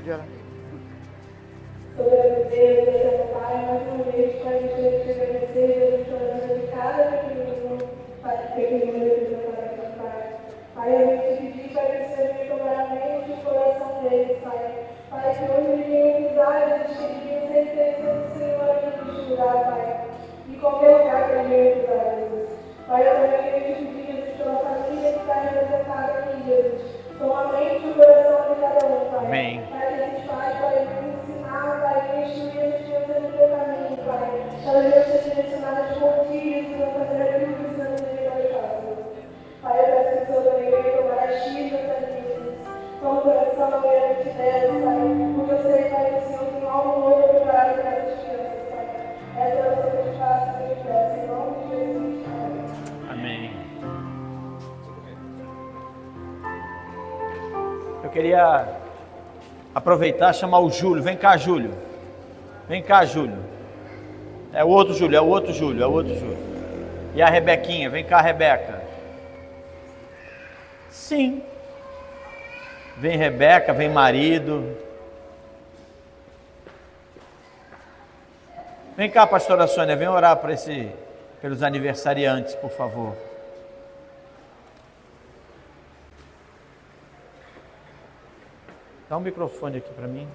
Pode orar. Sobre Deus, Deus, Pai, mais uma vez, Pai, eu quero te agradecer pela vida de cada pequenino, Pai, pequenino, Pai. Pai, eu venho te pedir, Pai, que o Senhor venha tocar a mente e o coração deles, Pai. Pai, que hoje eles venham usar esses pequeninos sem certeza do Senhor aqui neste lugar, Pai. E qualquer lugar que eles venham usar, Jesus. Pai, eu também venho te pedir, Jesus, pela família que está representada aqui, Jesus. Toma a mente e o coração de cada um, Pai. Amém. Pai, que esses pais, Pai, venham ensinar, Pai, instruir essas crianças no teu caminho, Pai. Elas venham ser direcionadas por ti, Jesus, a fazer aquilo que o Senhor deseja que elas façam. Pai, eu peço que o Senhor também venha tomar as chispas das minhas. Toma o coração e a mente delas, Pai. Porque eu sei, Pai, que o Senhor tem algo novo preparado para essas crianças, Pai. Essa é a oração que eu te faço e eu te peço, em nome de Jesus. Amém. Amém. Eu queria aproveitar e chamar o Júlio. Vem cá, Júlio. Vem cá, Júlio. É o outro Júlio, é o outro Júlio, é o outro Júlio. E a Rebequinha, vem cá, Rebeca. Sim. Vem Rebeca, vem marido. Vem cá, pastora Sônia, vem orar pelos aniversariantes, por favor. Dá um microfone aqui para mim.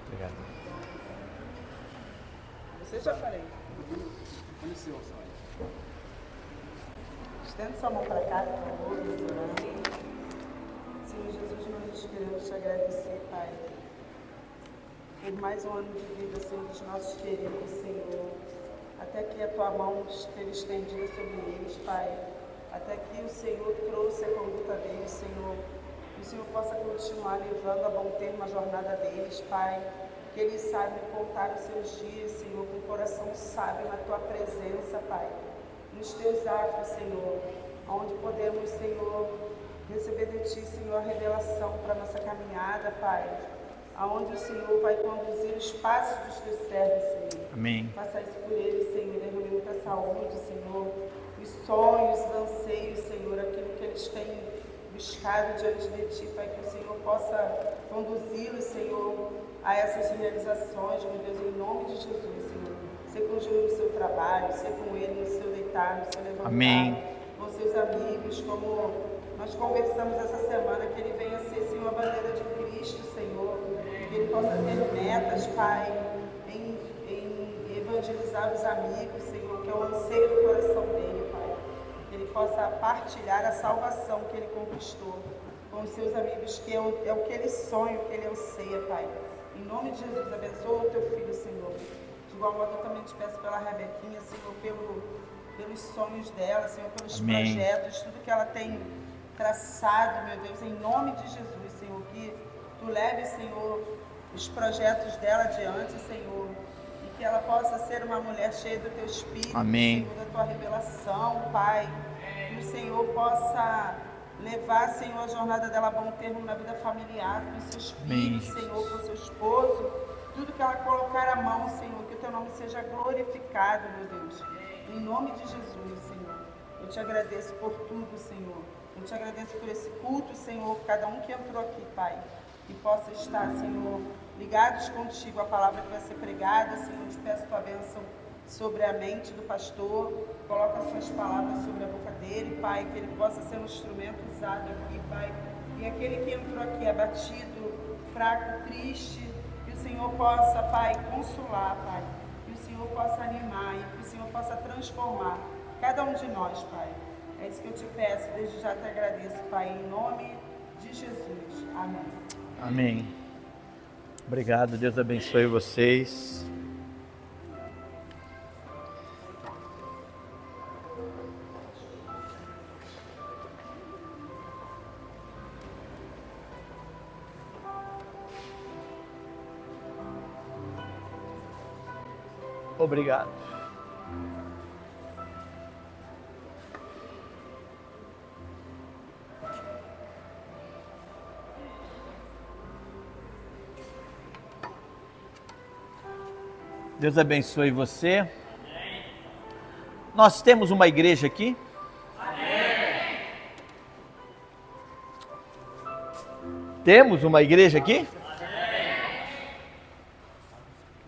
Obrigado. Você já falei. Estende sua mão para cá, por favor, orando. Senhor Jesus, nós queremos te agradecer, Pai, por mais um ano de vida, Senhor, dos nossos queridos, Senhor. Até que a tua mão esteja estendida sobre eles, Pai. Até que o Senhor trouxe a conduta deles, Senhor. Que o Senhor possa continuar levando a bom termo a jornada deles, Pai. Que eles saibam contar os seus dias, Senhor, com o coração sábio na tua presença, Pai. Nos teus atos, Senhor, onde podemos, Senhor, receber de ti, Senhor, a revelação para a nossa caminhada, Pai. Aonde o Senhor vai conduzir os passos dos teus servos, Senhor. Amém. Faça isso por eles, Senhor, derrame muita saúde, Senhor. Os sonhos, os anseios, Senhor, aquilo que eles têm buscado diante de ti, Pai, que o Senhor possa conduzi-los, Senhor, a essas realizações, meu Deus, em nome de Jesus, Senhor. Ser com o Júlio no seu trabalho, ser com ele no seu deitar, no seu levantar. Amém. Com seus amigos, como nós conversamos essa semana, que ele venha ser, Senhor, a bandeira de Cristo, Senhor. Que ele possa ter metas, Pai, em evangelizar os amigos, Senhor, que é o anseio do coração dele, Pai. Que ele possa partilhar a salvação que ele conquistou com os seus amigos, que é o que ele sonha, o que ele anseia, Pai. Em nome de Jesus, abençoa o teu filho, Senhor. De igual modo, eu também te peço pela Rebequinha, Senhor, pelos sonhos dela, Senhor, pelos Amém. projetos, tudo que ela tem traçado, meu Deus, em nome de Jesus, Senhor, que tu leve, Senhor, os projetos dela adiante, Senhor, e que ela possa ser uma mulher cheia do teu Espírito, Amém. Senhor, da tua revelação, Pai, que o Senhor possa levar, Senhor, a jornada dela a bom termo na vida familiar, com os seus filhos, Amém. Senhor, com o seu esposo, tudo que ela colocar a mão, Senhor, que o teu nome seja glorificado, meu Deus, em nome de Jesus, Senhor. Eu te agradeço por tudo, Senhor. Eu te agradeço por esse culto, Senhor, cada um que entrou aqui, Pai, que possa estar, Senhor, ligados contigo a palavra que vai ser pregada, Senhor. Eu te peço tua bênção sobre a mente do pastor, coloca as suas palavras sobre a boca dele, Pai, que ele possa ser um instrumento usado aqui, Pai. E aquele que entrou aqui abatido, fraco, triste, que o Senhor possa, Pai, consolar, Pai, que o Senhor possa animar e que o Senhor possa transformar cada um de nós, Pai. É isso que eu te peço, desde já te agradeço, Pai, em nome de Jesus. Amém. Amém. Obrigado, Deus abençoe vocês. Obrigado. Deus abençoe você. Nós temos uma igreja aqui? Amém. Temos uma igreja aqui? Amém.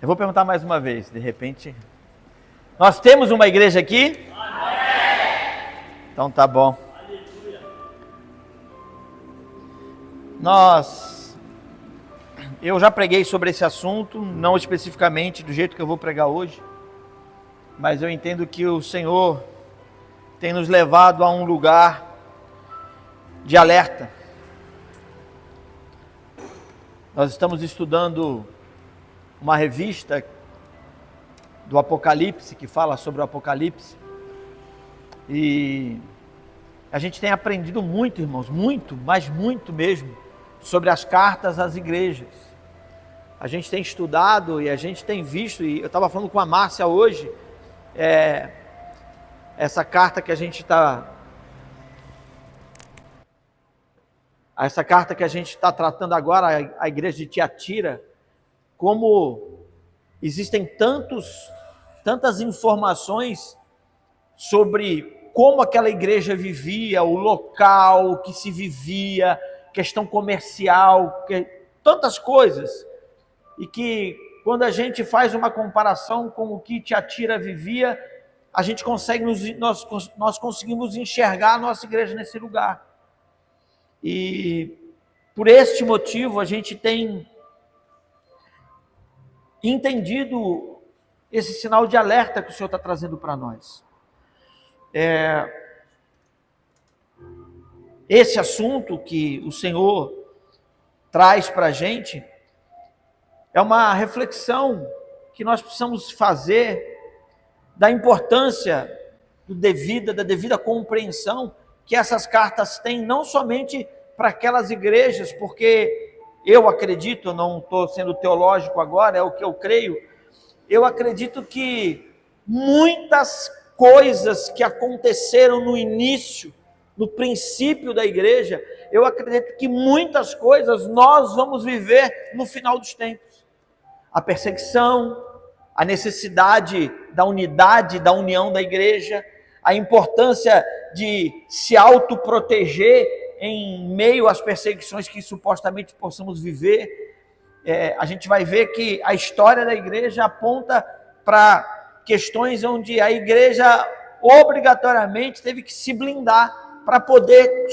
Eu vou perguntar mais uma vez, de repente. Nós temos uma igreja aqui? Amém. Então tá bom. Eu já preguei sobre esse assunto, não especificamente do jeito que eu vou pregar hoje, mas eu entendo que o Senhor tem nos levado a um lugar de alerta. Nós estamos estudando uma revista do Apocalipse, que fala sobre o Apocalipse, e a gente tem aprendido muito, irmãos, muito, mas muito mesmo, sobre as cartas às igrejas. A gente tem estudado e a gente tem visto, e eu estava falando com a Márcia hoje, essa carta que a gente está tratando agora, a igreja de Tiatira, como existem tantas informações sobre como aquela igreja vivia, o local que se vivia, questão comercial, tantas coisas, e que quando a gente faz uma comparação com o que Tiatira vivia, a gente consegue, nós conseguimos enxergar a nossa igreja nesse lugar. E por este motivo a gente tem entendido esse sinal de alerta que o Senhor está trazendo para nós. Esse assunto que o Senhor traz para a gente é uma reflexão que nós precisamos fazer da importância da devida compreensão que essas cartas têm, não somente para aquelas igrejas, porque eu acredito, eu não estou sendo teológico agora, é o que eu creio, eu acredito que muitas coisas que aconteceram no início, no princípio da igreja, eu acredito que muitas coisas nós vamos viver no final dos tempos. A perseguição, a necessidade da unidade, da união da igreja, a importância de se autoproteger em meio às perseguições que supostamente possamos viver. A gente vai ver que a história da igreja aponta para questões onde a igreja obrigatoriamente teve que se blindar para poder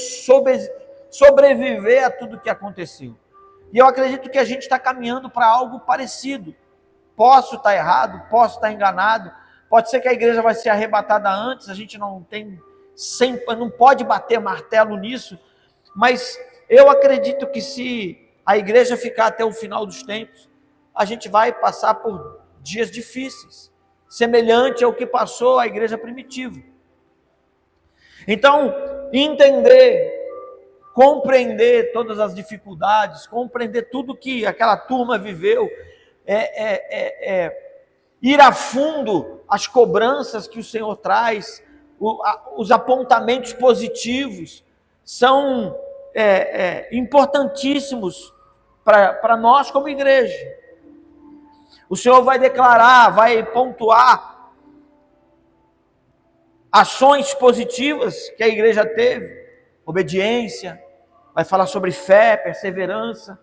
sobreviver a tudo que aconteceu. E eu acredito que a gente está caminhando para algo parecido. Posso estar errado, posso estar enganado, pode ser que a igreja vai ser arrebatada antes, a gente não pode bater martelo nisso, mas eu acredito que se a igreja ficar até o final dos tempos, a gente vai passar por dias difíceis, semelhante ao que passou a igreja primitiva. Então, entender, compreender todas as dificuldades, compreender tudo que aquela turma viveu, ir a fundo as cobranças que o Senhor traz, os apontamentos positivos, são importantíssimos para nós como igreja. O Senhor vai declarar, vai pontuar ações positivas que a igreja teve, obediência, vai falar sobre fé, perseverança,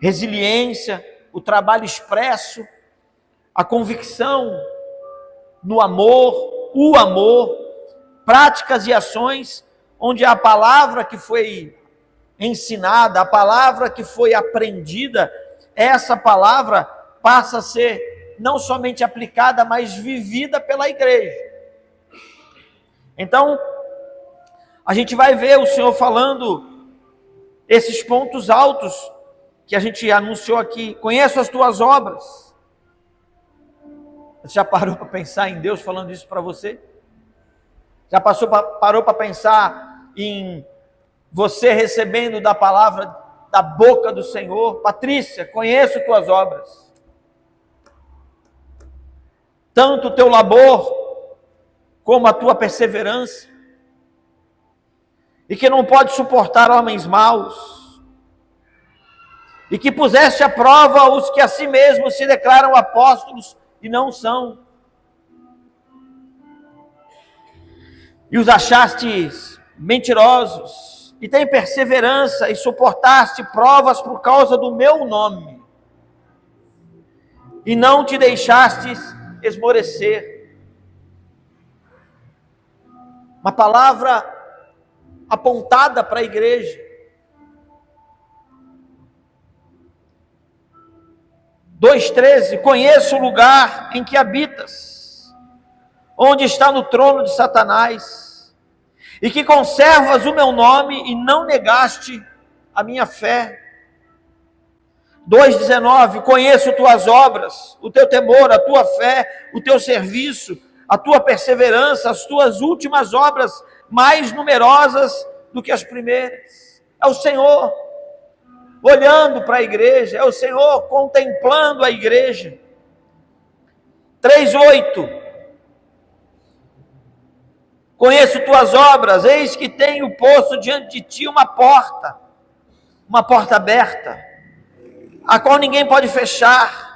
resiliência, o trabalho expresso, a convicção no amor, o amor, práticas e ações onde a palavra que foi ensinada, a palavra que foi aprendida, essa palavra passa a ser não somente aplicada, mas vivida pela igreja. Então, a gente vai ver o Senhor falando esses pontos altos que a gente anunciou aqui. Conheço as tuas obras. Você já parou para pensar em Deus falando isso para você? Já parou para pensar em você recebendo da palavra da boca do Senhor? Patrícia, conheço tuas obras. Tanto o teu labor, como a tua perseverança, e que não pode suportar homens maus, e que puseste à prova os que a si mesmos se declaram apóstolos e não são. E os achastes mentirosos, e tem perseverança, e suportaste provas por causa do meu nome, e não te deixastes esmorecer. Uma palavra apontada para a igreja. 2,13, conheço o lugar em que habitas, onde está no trono de Satanás, e que conservas o meu nome e não negaste a minha fé. 2,19, conheço tuas obras, o teu temor, a tua fé, o teu serviço, a tua perseverança, as tuas últimas obras mais numerosas do que as primeiras. É o Senhor olhando para a igreja, é o Senhor contemplando a igreja. 3,8, conheço tuas obras, eis que tenho posto diante de ti uma porta aberta, a qual ninguém pode fechar,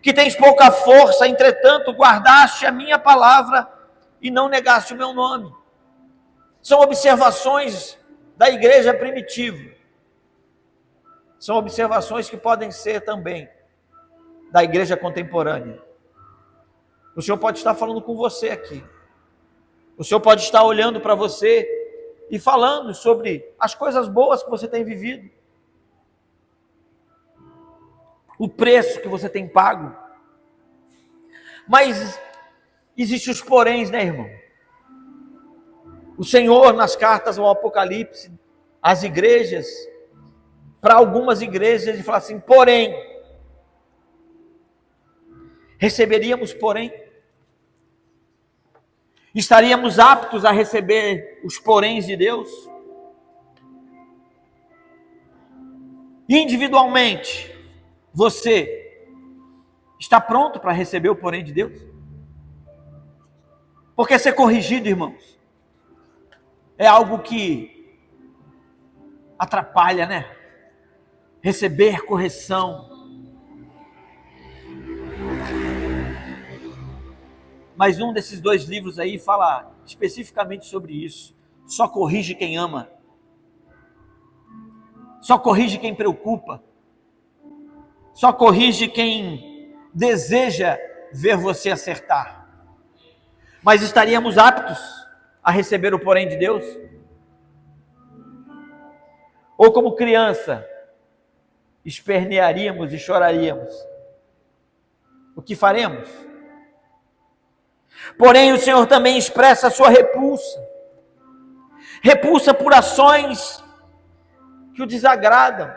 que tens pouca força, entretanto guardaste a minha palavra e não negaste o meu nome. São observações da igreja primitiva. São observações que podem ser também da igreja contemporânea. O Senhor pode estar falando com você aqui. O Senhor pode estar olhando para você e falando sobre as coisas boas que você tem vivido. O preço que você tem pago. Mas existem os poréns, né, irmão? O Senhor, nas cartas ao Apocalipse, às igrejas, para algumas igrejas, ele fala assim, porém, receberíamos porém? Estaríamos aptos a receber os poréns de Deus? Individualmente, você está pronto para receber o porém de Deus? Porque ser corrigido, irmãos, é algo que atrapalha, né? Receber correção. Mas um desses 2 livros aí fala especificamente sobre isso. Só corrige quem ama. Só corrige quem preocupa. Só corrige quem deseja ver você acertar. Mas estaríamos aptos a receber o porém de Deus? Ou como criança, espernearíamos e choraríamos? O que faremos? Porém, o Senhor também expressa a sua repulsa. Repulsa por ações que o desagradam.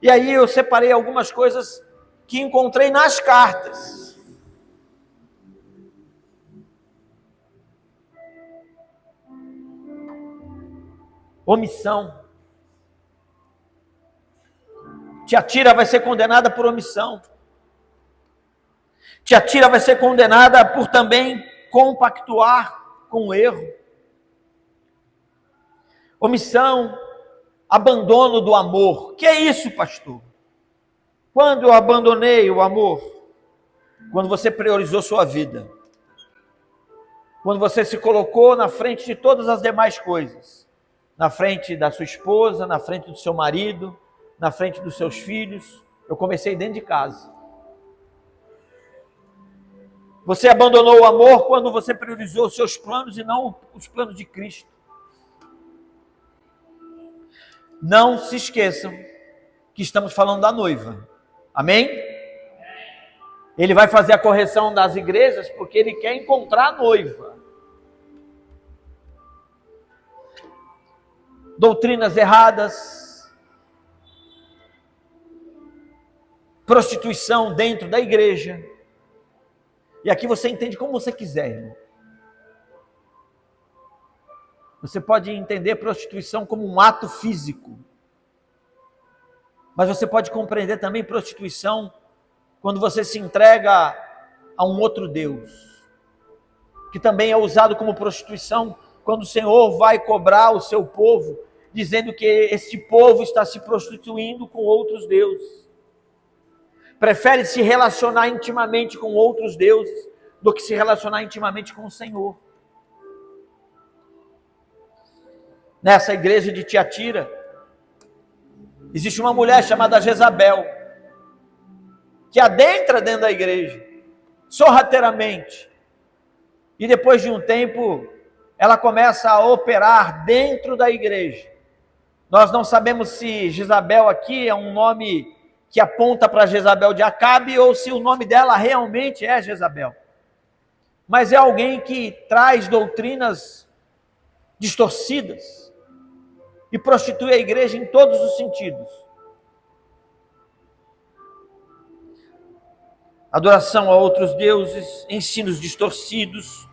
E aí eu separei algumas coisas que encontrei nas cartas. Omissão. Tiatira vai ser condenada por omissão. Tiatira vai ser condenada por também compactuar com o erro. Omissão, abandono do amor. Que é isso, pastor? Quando eu abandonei o amor? Quando você priorizou sua vida. Quando você se colocou na frente de todas as demais coisas. Na frente da sua esposa, na frente do seu marido, na frente dos seus filhos. Eu comecei dentro de casa. Você abandonou o amor quando você priorizou os seus planos e não os planos de Cristo. Não se esqueçam que estamos falando da noiva. Amém? Ele vai fazer a correção das igrejas porque ele quer encontrar a noiva. Doutrinas erradas. Prostituição dentro da igreja. E aqui você entende como você quiser, irmão. Você pode entender prostituição como um ato físico. Mas você pode compreender também prostituição quando você se entrega a um outro Deus. Que também é usado como prostituição quando o Senhor vai cobrar o seu povo, dizendo que este povo está se prostituindo com outros deuses. prefere se relacionar intimamente com outros deuses do que se relacionar intimamente com o Senhor. Nessa igreja de Tiatira, existe uma mulher chamada Jezabel, que adentra dentro da igreja, sorrateiramente, e depois de um tempo, ela começa a operar dentro da igreja. Nós não sabemos se Jezabel aqui é um nome que aponta para Jezabel de Acabe, ou se o nome dela realmente é Jezabel. Mas é alguém que traz doutrinas distorcidas e prostitui a igreja em todos os sentidos. Adoração a outros deuses, ensinos distorcidos,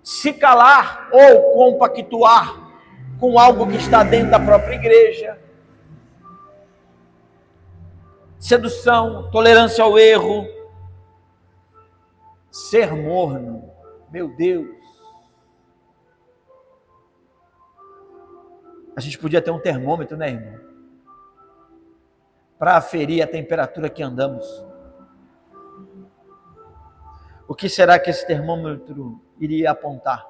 se calar ou compactuar com algo que está dentro da própria igreja, sedução, tolerância ao erro, ser morno, meu Deus. A gente podia ter um termômetro, né, irmão? Para aferir a temperatura que andamos. O que será que esse termômetro iria apontar?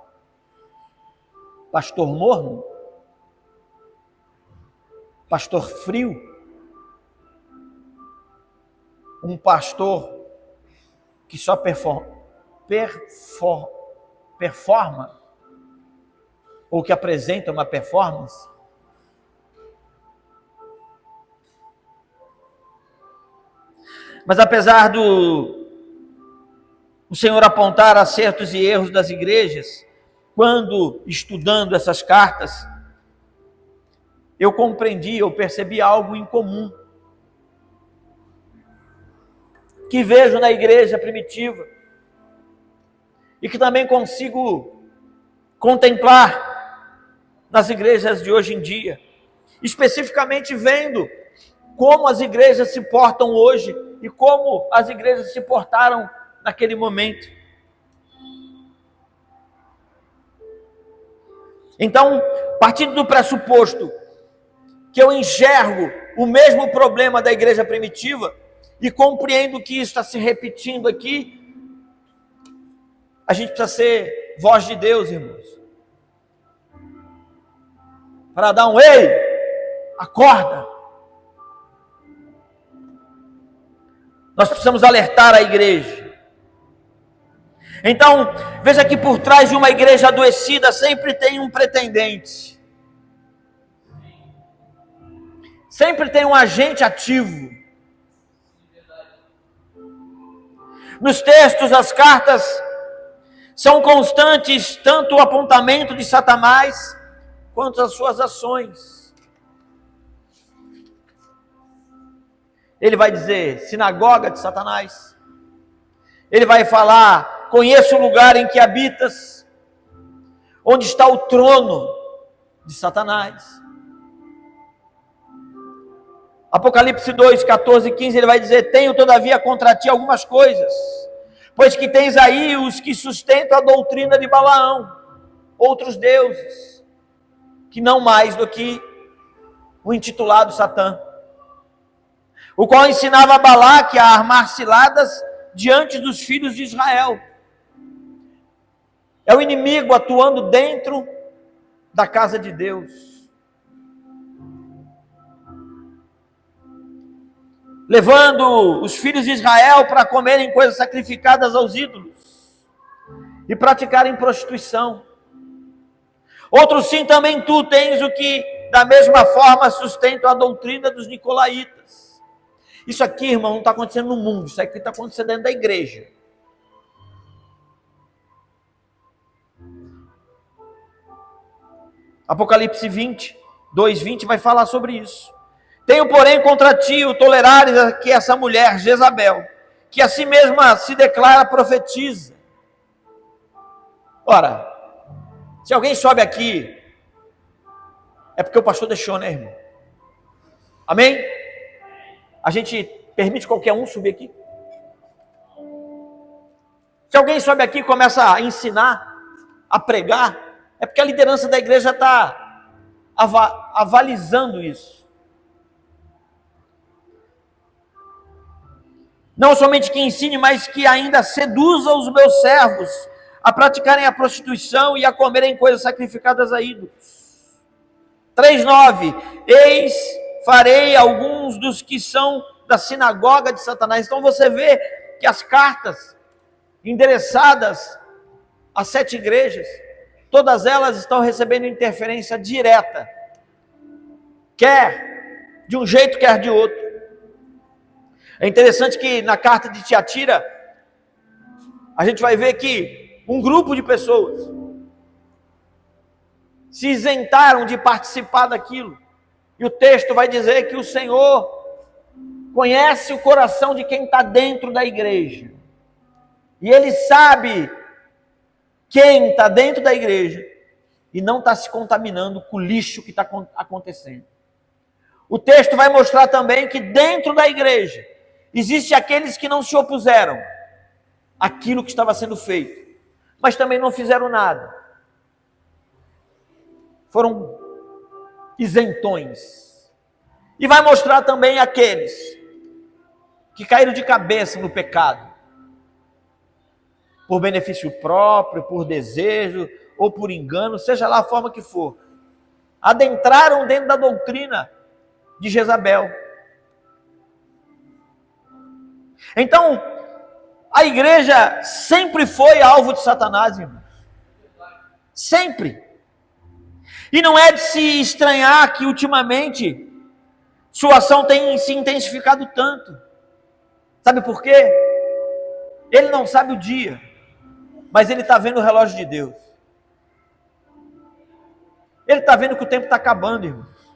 Pastor morno? Pastor frio? Um pastor que só performa? Ou que apresenta uma performance? Mas apesar do Senhor apontar acertos e erros das igrejas, quando estudando essas cartas, eu compreendi, eu percebi algo em comum, que vejo na igreja primitiva, e que também consigo contemplar nas igrejas de hoje em dia, especificamente vendo como as igrejas se portam hoje, e como as igrejas se portaram naquele momento. Então, partindo do pressuposto que eu enxergo o mesmo problema da igreja primitiva e compreendo que isso está se repetindo aqui, a gente precisa ser voz de Deus, irmãos, para dar um ei, acorda. Nós precisamos alertar a igreja. Então, veja que por trás de uma igreja adoecida sempre tem um pretendente. Sempre tem um agente ativo. Nos textos, as cartas são constantes, tanto o apontamento de Satanás, quanto as suas ações. Ele vai dizer, sinagoga de Satanás. Ele vai falar, conheço o lugar em que habitas, onde está o trono de Satanás. Apocalipse 2, 14 e 15, ele vai dizer, tenho todavia contra ti algumas coisas, pois que tens aí os que sustentam a doutrina de Balaão, outros deuses, que não mais do que o intitulado Satã, o qual ensinava a Balaque a armar ciladas diante dos filhos de Israel. É o inimigo atuando dentro da casa de Deus, levando os filhos de Israel para comerem coisas sacrificadas aos ídolos e praticarem prostituição. Outros sim, também tu tens o que da mesma forma sustentam a doutrina dos nicolaítas. Isso aqui, irmão, não está acontecendo no mundo, isso aqui está acontecendo dentro da igreja. Apocalipse 20, 2:20 vai falar sobre isso. Tenho, porém, contra ti o tolerares que essa mulher, Jezabel, que a si mesma se declara profetiza. Ora, se alguém sobe aqui, é porque o pastor deixou, né, irmão? Amém? A gente permite qualquer um subir aqui? Se alguém sobe aqui e começa a ensinar, a pregar, é porque a liderança da igreja está avalizando isso. Não somente que ensine, mas que ainda seduza os meus servos a praticarem a prostituição e a comerem coisas sacrificadas a ídolos. 3:9. Eis, farei alguns dos que são da sinagoga de Satanás. Então você vê que as cartas endereçadas às 7 igrejas, todas elas estão recebendo interferência direta, quer de um jeito, quer de outro. É interessante que na carta de Tiatira, a gente vai ver que um grupo de pessoas se isentaram de participar daquilo. E o texto vai dizer que o Senhor conhece o coração de quem está dentro da igreja. E Ele sabe quem está dentro da igreja e não está se contaminando com o lixo que está acontecendo. O texto vai mostrar também que dentro da igreja existem aqueles que não se opuseram àquilo que estava sendo feito, mas também não fizeram nada. Foram isentões. E vai mostrar também aqueles que caíram de cabeça no pecado, por benefício próprio, por desejo ou por engano, seja lá a forma que for, adentraram dentro da doutrina de Jezabel. Então, a igreja sempre foi alvo de Satanás, irmãos. Sempre. E não é de se estranhar que ultimamente sua ação tem se intensificado tanto. Sabe por quê? Ele não sabe o dia, mas ele está vendo o relógio de Deus. Ele está vendo que o tempo está acabando, irmãos.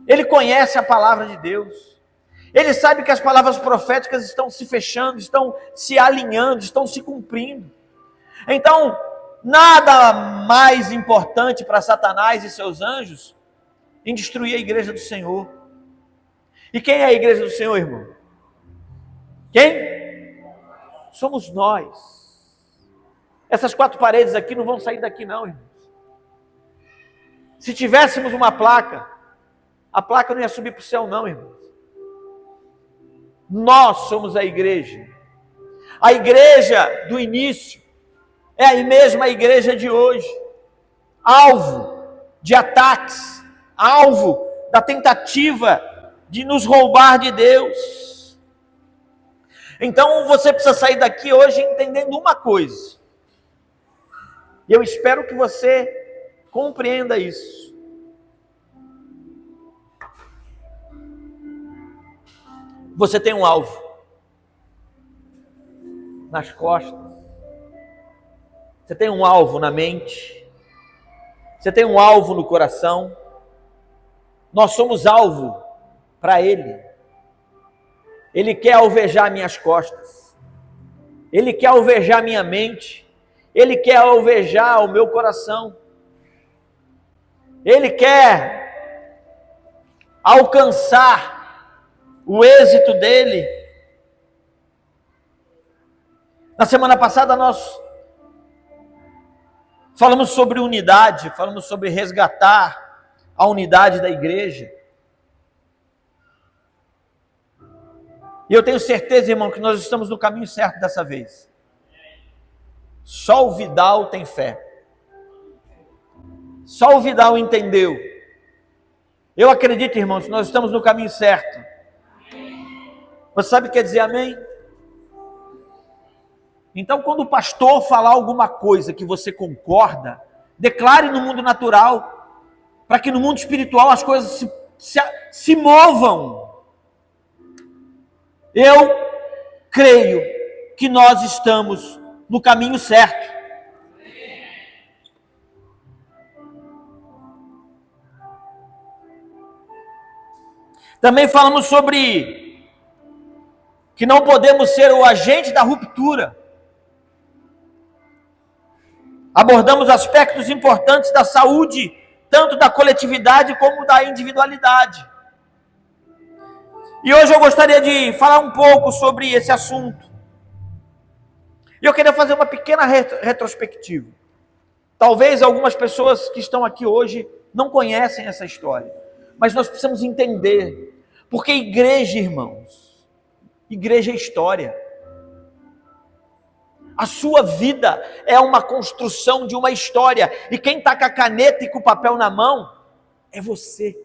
Ele conhece a palavra de Deus. Ele sabe que as palavras proféticas estão se fechando, estão se alinhando, estão se cumprindo. Então, nada mais importante para Satanás e seus anjos em destruir a igreja do Senhor. E quem é a igreja do Senhor, irmão? Quem? Somos nós. Essas 4 paredes aqui não vão sair daqui não, irmãos. Se tivéssemos uma placa, a placa não ia subir para o céu não, irmãos. Nós somos a igreja. A igreja do início é a mesma igreja de hoje. Alvo de ataques, alvo da tentativa de nos roubar de Deus. Então você precisa sair daqui hoje entendendo uma coisa. E eu espero que você compreenda isso. Você tem um alvo nas costas, você tem um alvo na mente, você tem um alvo no coração. Nós somos alvo para Ele. Ele quer alvejar minhas costas, Ele quer alvejar minha mente, Ele quer alvejar o meu coração, Ele quer alcançar o êxito dele. Na semana passada nós falamos sobre unidade, falamos sobre resgatar a unidade da igreja. E eu tenho certeza, irmão, que nós estamos no caminho certo dessa vez. Só o Vidal tem fé. Só o Vidal entendeu. Eu acredito, irmãos, que nós estamos no caminho certo. Você sabe o que quer dizer amém? Então, quando o pastor falar alguma coisa que você concorda, declare no mundo natural, para que no mundo espiritual as coisas se movam. Eu creio que nós estamos no caminho certo. Também falamos sobre que não podemos ser o agente da ruptura. Abordamos aspectos importantes da saúde, tanto da coletividade como da individualidade. E hoje eu gostaria de falar um pouco sobre esse assunto. E eu queria fazer uma pequena retrospectiva. Talvez algumas pessoas que estão aqui hoje não conhecem essa história, mas nós precisamos entender, porque igreja, irmãos, Igreja é história. A sua vida é uma construção de uma história. E quem está com a caneta e com o papel na mão é você.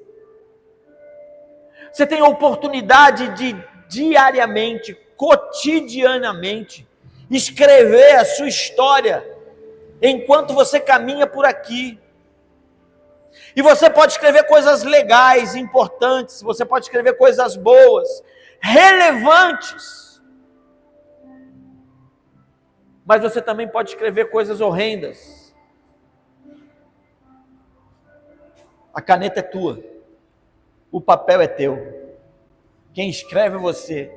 Você tem a oportunidade de diariamente, cotidianamente, escrever a sua história enquanto você caminha por aqui. E você pode escrever coisas legais, importantes, você pode escrever coisas boas, relevantes. Mas você também pode escrever coisas horrendas. A caneta é tua. O papel é teu. Quem escreve é você.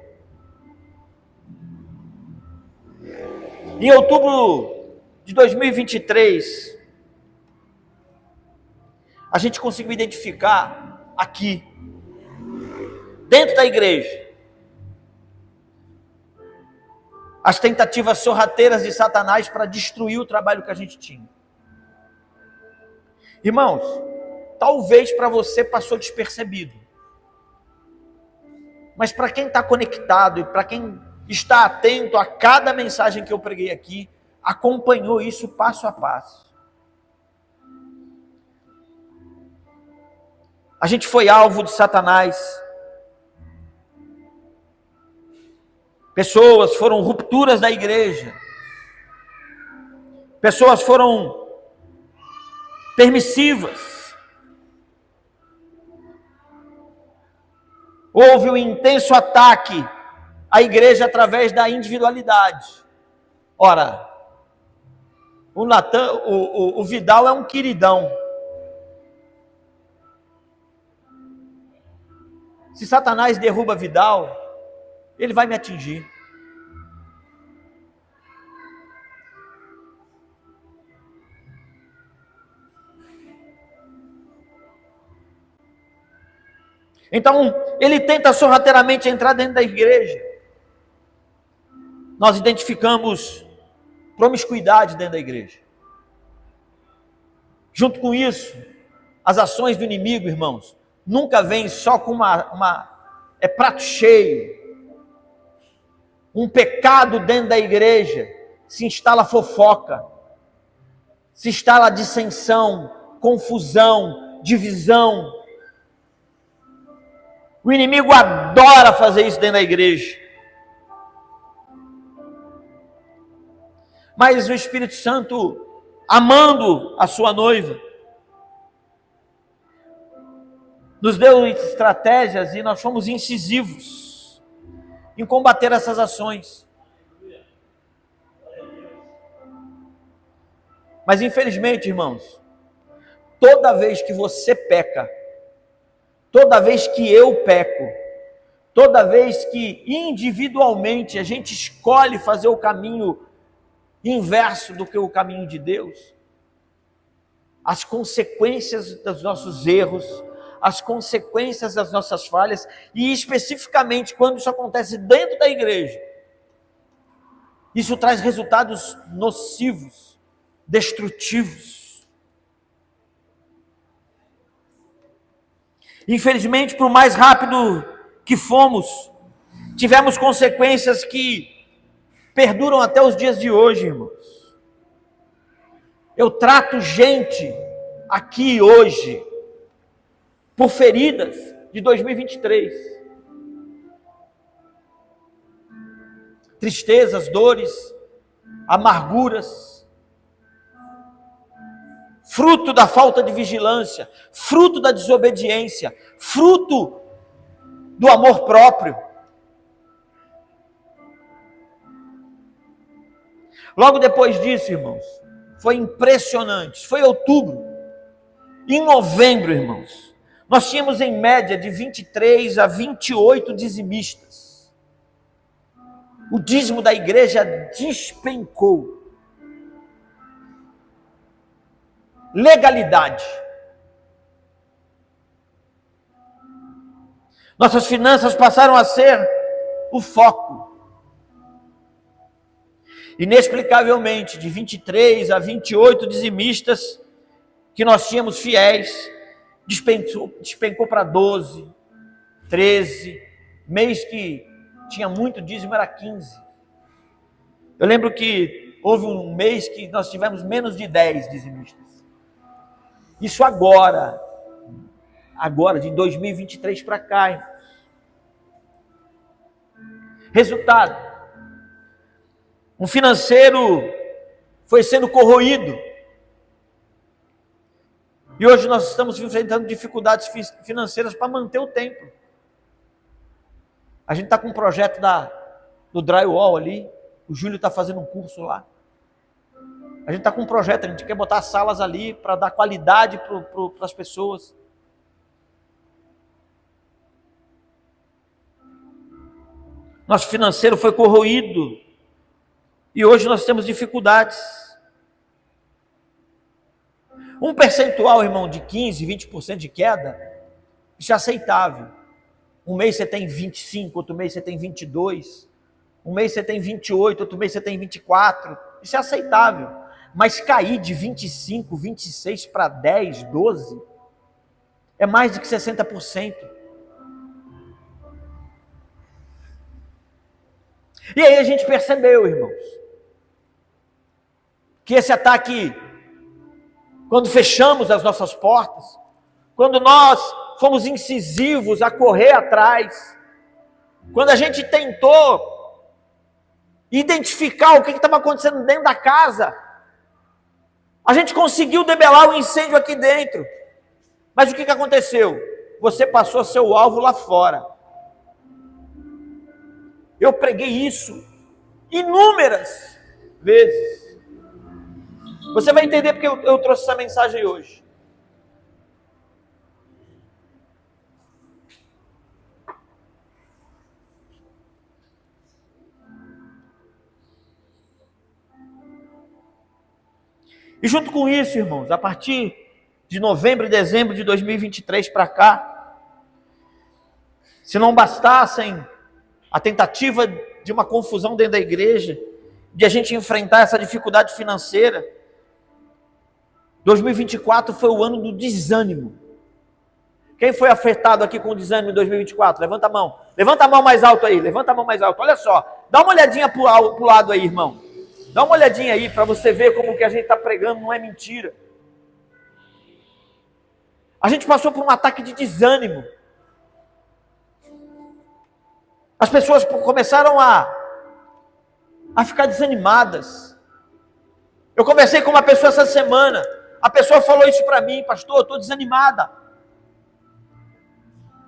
Em outubro de 2023, a gente conseguiu identificar aqui, dentro da igreja, as tentativas sorrateiras de Satanás para destruir o trabalho que a gente tinha. Irmãos, talvez para você passou despercebido, mas para quem está conectado e para quem está atento a cada mensagem que eu preguei aqui, acompanhou isso passo a passo. A gente foi alvo de Satanás. Pessoas foram rupturas da igreja. Pessoas foram permissivas. Houve um intenso ataque à igreja através da individualidade. Ora, o Vidal é um queridão. Se Satanás derruba Vidal, ele vai me atingir. Então, ele tenta sorrateiramente entrar dentro da igreja. Nós identificamos promiscuidade dentro da igreja. Junto com isso, as ações do inimigo, irmãos, nunca vêm só com é prato cheio. Um pecado dentro da igreja, se instala fofoca, se instala dissensão, confusão, divisão. O inimigo adora fazer isso dentro da igreja. Mas o Espírito Santo, amando a sua noiva, nos deu estratégias e nós fomos incisivos em combater essas ações. Mas infelizmente, irmãos, toda vez que você peca, toda vez que eu peco, toda vez que individualmente a gente escolhe fazer o caminho inverso do que o caminho de Deus, as consequências dos nossos erros, as consequências das nossas falhas, e especificamente quando isso acontece dentro da igreja, isso traz resultados nocivos, destrutivos. Infelizmente, por mais rápido que fomos, tivemos consequências que perduram até os dias de hoje, irmãos. Eu trato gente aqui hoje por feridas de 2023. Tristezas, dores, amarguras, fruto da falta de vigilância, fruto da desobediência, fruto do amor próprio. Logo depois disso, irmãos, foi impressionante, foi outubro. Em novembro, irmãos, nós tínhamos em média de 23 a 28 dizimistas. O dízimo da igreja despencou. Legalidade. Nossas finanças passaram a ser o foco. Inexplicavelmente, de 23 a 28 dizimistas que nós tínhamos fiéis, despencou para 12, 13, mês que tinha muito dízimo, era 15. Eu lembro que houve um mês que nós tivemos menos de 10 dizimistas. Isso agora de 2023 para cá, irmãos. Resultado, um financeiro foi sendo corroído. E hoje nós estamos enfrentando dificuldades financeiras para manter o templo. A gente está com um projeto do drywall ali. O Júlio está fazendo um curso lá. A gente está com um projeto, a gente quer botar salas ali para dar qualidade para as pessoas. Nosso financeiro foi corroído. E hoje nós temos dificuldades. Um percentual, irmão, de 15%, 20% de queda, isso é aceitável. Um mês você tem 25%, outro mês você tem 22%. Um mês você tem 28%, outro mês você tem 24%. Isso é aceitável. Mas cair de 25%, 26% para 10%, 12%, é mais do que 60%. E aí a gente percebeu, irmãos, que esse ataque, quando fechamos as nossas portas, quando nós fomos incisivos a correr atrás, quando a gente tentou identificar o que estava acontecendo dentro da casa, a gente conseguiu debelar o incêndio aqui dentro. Mas o que aconteceu? Você passou seu alvo lá fora. Eu preguei isso inúmeras vezes. Você vai entender porque eu trouxe essa mensagem hoje. E junto com isso, irmãos, a partir de novembro e dezembro de 2023 para cá, se não bastassem a tentativa de uma confusão dentro da igreja, de a gente enfrentar essa dificuldade financeira, 2024 foi o ano do desânimo. Quem foi afetado aqui com o desânimo em 2024? Levanta a mão. Levanta a mão mais alto aí. Levanta a mão mais alto. Olha só. Dá uma olhadinha para o lado aí, irmão. Dá uma olhadinha aí para você ver como o que a gente está pregando não é mentira. A gente passou por um ataque de desânimo. As pessoas começaram a ficar desanimadas. Eu conversei com uma pessoa essa semana. A pessoa falou isso para mim: pastor, eu estou desanimada.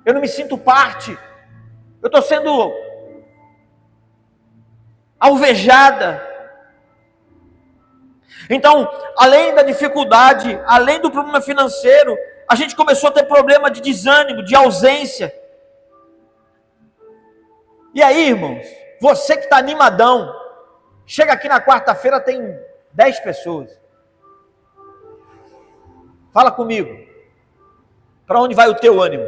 Eu não me sinto parte. Eu estou sendo alvejada. Então, além da dificuldade, além do problema financeiro, a gente começou a ter problema de desânimo, de ausência. E aí, irmãos, você que está animadão, chega aqui na quarta-feira, tem 10 pessoas. Fala comigo. Para onde vai o teu ânimo?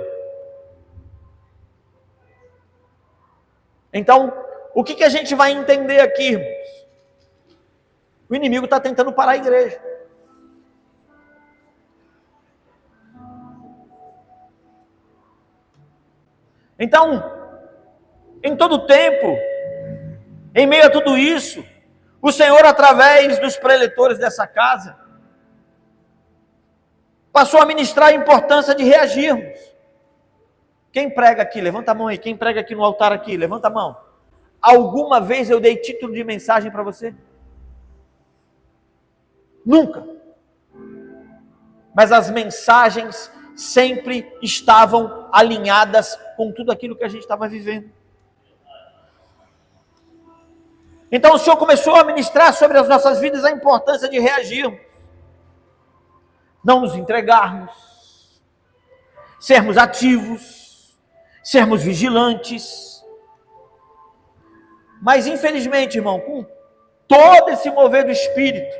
Então, o que a gente vai entender aqui, irmãos? O inimigo está tentando parar a igreja. Então, em todo tempo, em meio a tudo isso, o Senhor, através dos preletores dessa casa, passou a ministrar a importância de reagirmos. Quem prega aqui? Levanta a mão aí. Quem prega aqui no altar aqui? Levanta a mão. Alguma vez eu dei título de mensagem para você? Nunca. Mas as mensagens sempre estavam alinhadas com tudo aquilo que a gente estava vivendo. Então o Senhor começou a ministrar sobre as nossas vidas a importância de reagirmos, não nos entregarmos, sermos ativos, sermos vigilantes. Mas infelizmente, irmão, com todo esse mover do Espírito,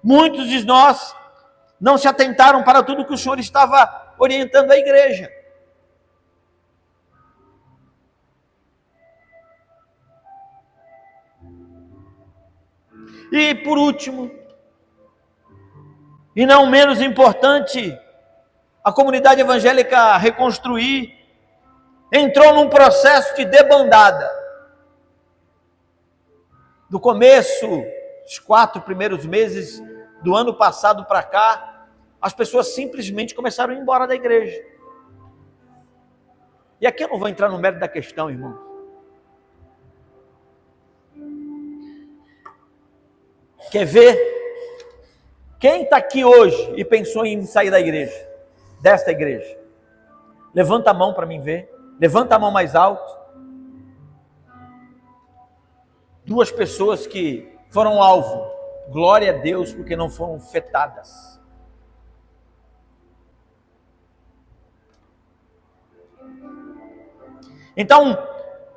muitos de nós não se atentaram para tudo que o Senhor estava orientando a igreja. E por último, e não menos importante, a comunidade evangélica Reconstruir entrou num processo de debandada. Do começo, os 4 primeiros meses do ano passado para cá, as pessoas simplesmente começaram a ir embora da igreja. E aqui eu não vou entrar no mérito da questão, irmão. Quer ver? Quem está aqui hoje e pensou em sair da igreja? Desta igreja? Levanta a mão para mim ver. Levanta a mão mais alto. 2 pessoas que foram alvo. Glória a Deus, porque não foram fetadas. Então,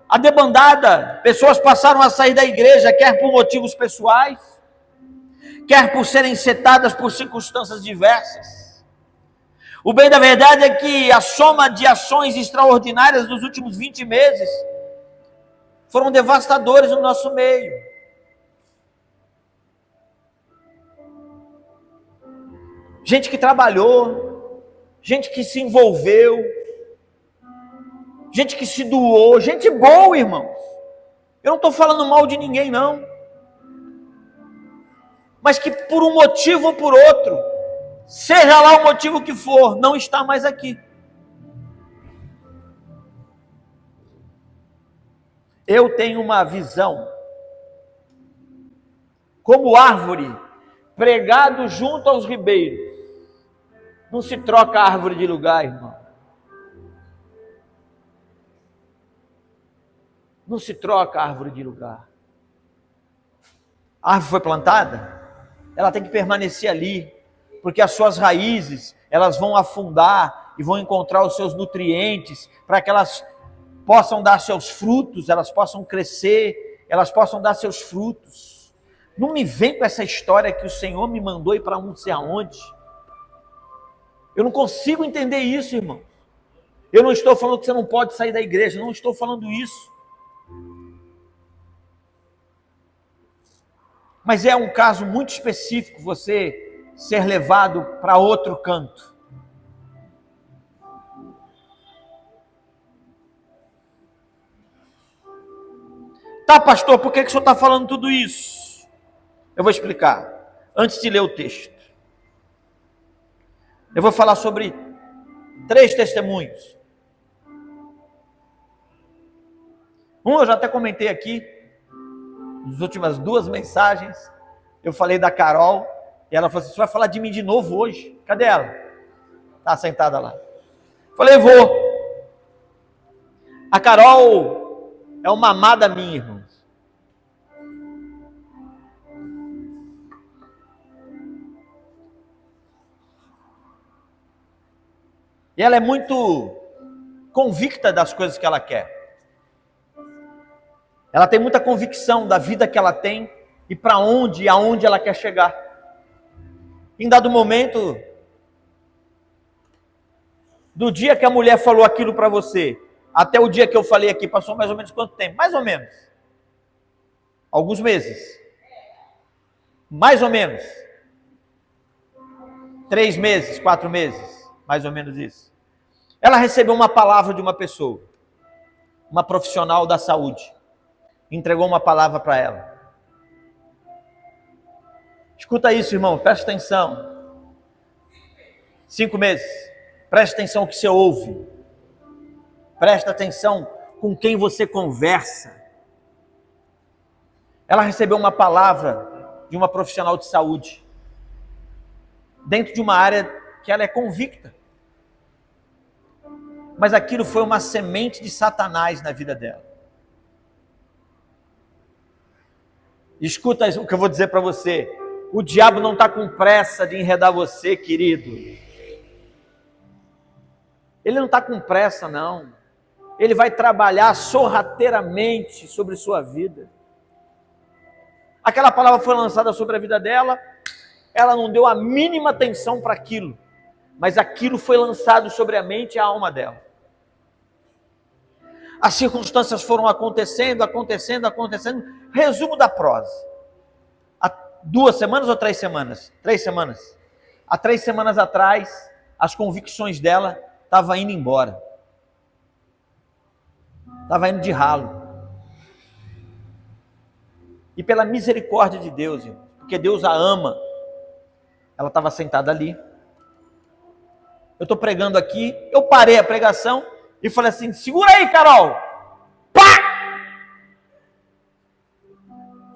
a debandada, pessoas passaram a sair da igreja, quer por motivos pessoais, quer por serem setadas por circunstâncias diversas. O bem da verdade é que a soma de ações extraordinárias dos últimos 20 meses foram devastadores no nosso meio. Gente que trabalhou, gente que se envolveu, gente que se doou, gente boa, irmãos. Eu não estou falando mal de ninguém, não. Mas que por um motivo ou por outro, seja lá o motivo que for, não está mais aqui. Eu tenho uma visão, como árvore, pregado junto aos ribeiros. Não se troca árvore de lugar, irmão. Não se troca árvore de lugar. A árvore foi plantada, ela tem que permanecer ali, porque as suas raízes, elas vão afundar e vão encontrar os seus nutrientes, para que elas possam dar seus frutos, elas possam crescer, elas possam dar seus frutos. Não me vem com essa história que o Senhor me mandou ir para não sei aonde. Eu não consigo entender isso, irmão. Eu não estou falando que você não pode sair da igreja, não estou falando isso. Mas é um caso muito específico você ser levado para outro canto. Tá, pastor, por que o senhor está falando tudo isso? Eu vou explicar, antes de ler o texto. Eu vou falar sobre 3 testemunhos. Um eu já até comentei aqui, nas últimas 2 mensagens, eu falei da Carol, e ela falou assim, você vai falar de mim de novo hoje? Cadê ela? Está sentada lá. Falei, vou. A Carol é uma amada minha, irmãos. E ela é muito convicta das coisas que ela quer. Ela tem muita convicção da vida que ela tem e para onde e aonde ela quer chegar. Em dado momento, do dia que a mulher falou aquilo para você, até o dia que eu falei aqui, passou mais ou menos quanto tempo? Mais ou menos. Alguns meses. Mais ou menos. 3 meses, 4 meses. Mais ou menos isso. Ela recebeu uma palavra de uma pessoa, uma profissional da saúde, entregou uma palavra para ela. Escuta isso, irmão, presta atenção. 5 meses, presta atenção no que você ouve, presta atenção com quem você conversa. Ela recebeu uma palavra de uma profissional de saúde, dentro de uma área que ela é convicta. Mas aquilo foi uma semente de Satanás na vida dela. Escuta o que eu vou dizer para você. O diabo não está com pressa de enredar você, querido. Ele não está com pressa, não. Ele vai trabalhar sorrateiramente sobre sua vida. Aquela palavra foi lançada sobre a vida dela, ela não deu a mínima atenção para aquilo, mas aquilo foi lançado sobre a mente e a alma dela. As circunstâncias foram acontecendo. Resumo da prosa. Há 2 semanas ou 3 semanas? 3 semanas. Há 3 semanas atrás, as convicções dela estavam indo embora. Estava indo de ralo. E pela misericórdia de Deus, irmão, porque Deus a ama, ela estava sentada ali. Eu estou pregando aqui, eu parei a pregação e falei assim, segura aí, Carol. Pá!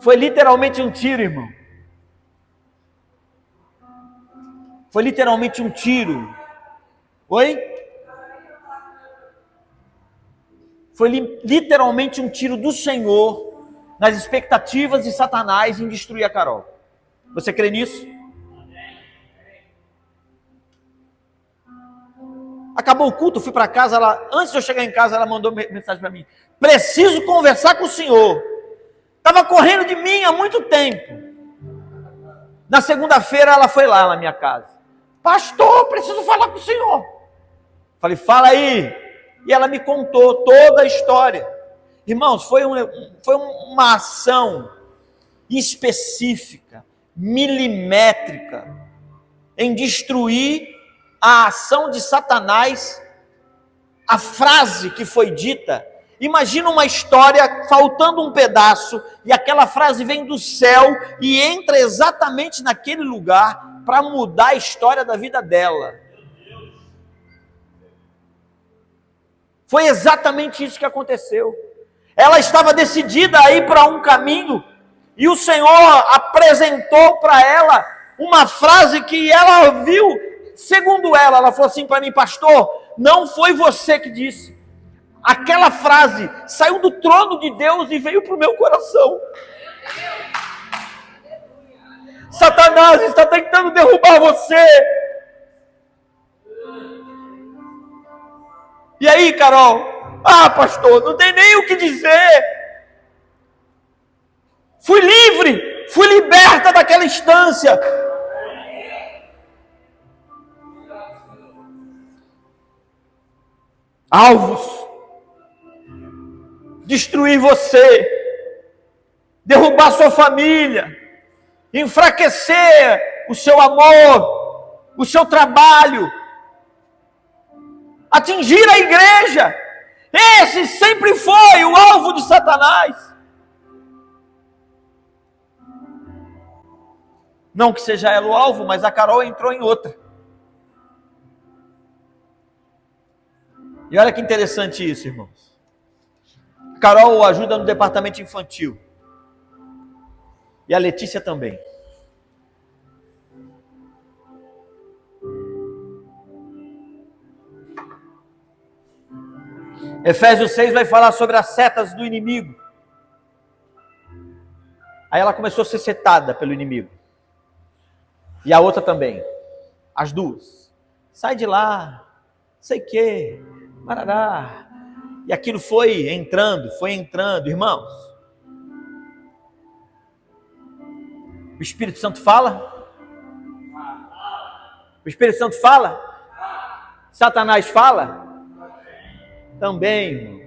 Foi literalmente um tiro, irmão. Foi literalmente um tiro. Oi? Foi literalmente um tiro do Senhor nas expectativas de Satanás em destruir a Carol. Você crê nisso? Acabou o culto, fui para casa, antes de eu chegar em casa, ela mandou mensagem para mim. Preciso conversar com o senhor. Estava correndo de mim há muito tempo. Na segunda-feira ela foi lá na minha casa. Pastor, preciso falar com o senhor. Falei, fala aí. E ela me contou toda a história. Irmãos, foi uma ação específica, milimétrica, em destruir a ação de Satanás, a frase que foi dita. Imagina uma história faltando um pedaço e aquela frase vem do céu e entra exatamente naquele lugar para mudar a história da vida dela. Foi exatamente isso que aconteceu. Ela estava decidida a ir para um caminho e o Senhor apresentou para ela uma frase que ela ouviu. Segundo ela falou assim para mim, pastor, não foi você que disse. Aquela frase saiu do trono de Deus e veio para o meu coração. Satanás está tentando derrubar você. E aí, Carol? Ah, pastor, não tem nem o que dizer. Fui livre, fui liberta daquela instância. Alvos. Destruir você. Derrubar sua família. Enfraquecer o seu amor. O seu trabalho. Atingir a igreja. Esse sempre foi o alvo de Satanás. Não que seja ela o alvo, mas a Carol entrou em outra. E olha que interessante isso, irmãos. A Carol ajuda no departamento infantil. E a Letícia também. Efésios 6 vai falar sobre as setas do inimigo. Aí ela começou a ser setada pelo inimigo. E a outra também. As duas. Sai de lá. Sei que. Marará. E aquilo foi entrando. Irmãos. O Espírito Santo fala? O Espírito Santo fala? Satanás fala? Também, irmão.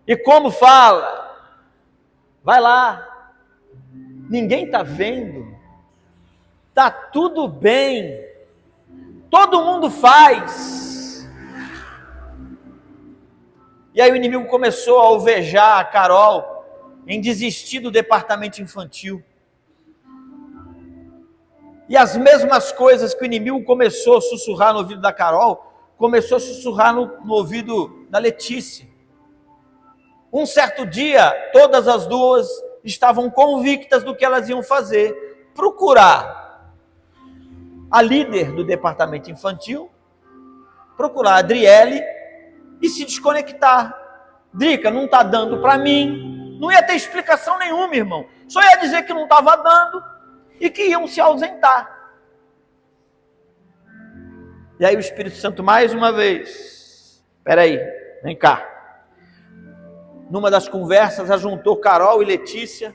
E como fala? Vai lá. Ninguém está vendo. Está tudo bem. Todo mundo faz. E aí o inimigo começou a alvejar a Carol em desistir do departamento infantil. E as mesmas coisas que o inimigo começou a sussurrar no ouvido da Carol, começou a sussurrar no ouvido da Letícia. Um certo dia, todas as duas estavam convictas do que elas iam fazer. Procurar a líder do departamento infantil, procurar a Adriele e se desconectar. Drica, não está dando para mim. Não ia ter explicação nenhuma, irmão. Só ia dizer que não estava dando e que iam se ausentar. E aí o Espírito Santo mais uma vez, espera aí, vem cá. Numa das conversas, ajuntou Carol e Letícia.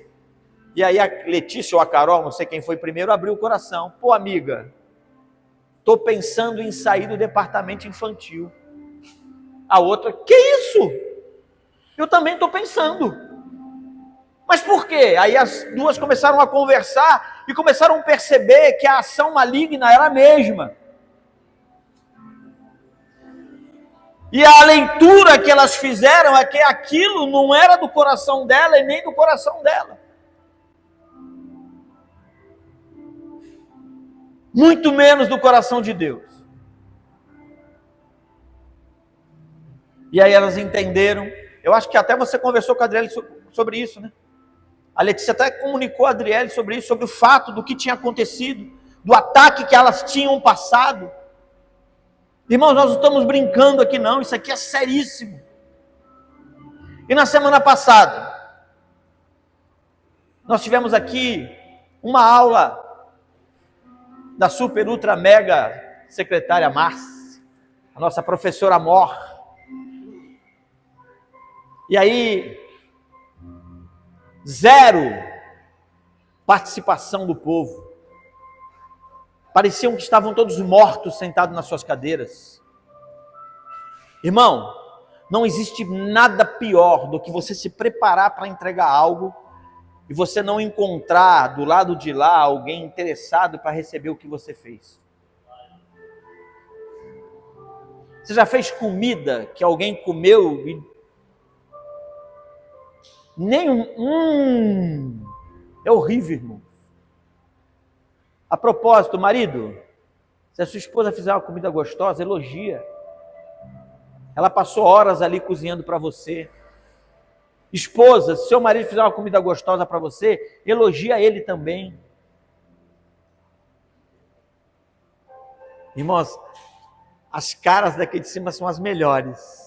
E aí a Letícia ou a Carol, não sei quem foi primeiro, abriu o coração. Pô, amiga, estou pensando em sair do departamento infantil. A outra, que isso? Eu também estou pensando. Mas por quê? Aí as duas começaram a conversar e começaram a perceber que a ação maligna era a mesma. E a leitura que elas fizeram é que aquilo não era do coração dela e nem do coração dela. Muito menos do coração de Deus. E aí elas entenderam. Eu acho que até você conversou com a Adriele sobre isso, né? A Letícia até comunicou a Adriele sobre isso, sobre o fato do que tinha acontecido, do ataque que elas tinham passado. Irmãos, nós não estamos brincando aqui não, isso aqui é seríssimo. E na semana passada, nós tivemos aqui uma aula da super, ultra, mega secretária Márcia, a nossa professora Amor. E aí, zero participação do povo. Pareciam que estavam todos mortos, sentados nas suas cadeiras. Irmão, não existe nada pior do que você se preparar para entregar algo e você não encontrar do lado de lá alguém interessado para receber o que você fez. Você já fez comida que alguém comeu e nem é horrível, irmão. A propósito, marido, se a sua esposa fizer uma comida gostosa, elogia. Ela passou horas ali cozinhando para você. Esposa, se seu marido fizer uma comida gostosa para você, elogia ele também. Irmãos, as caras daqui de cima são as melhores.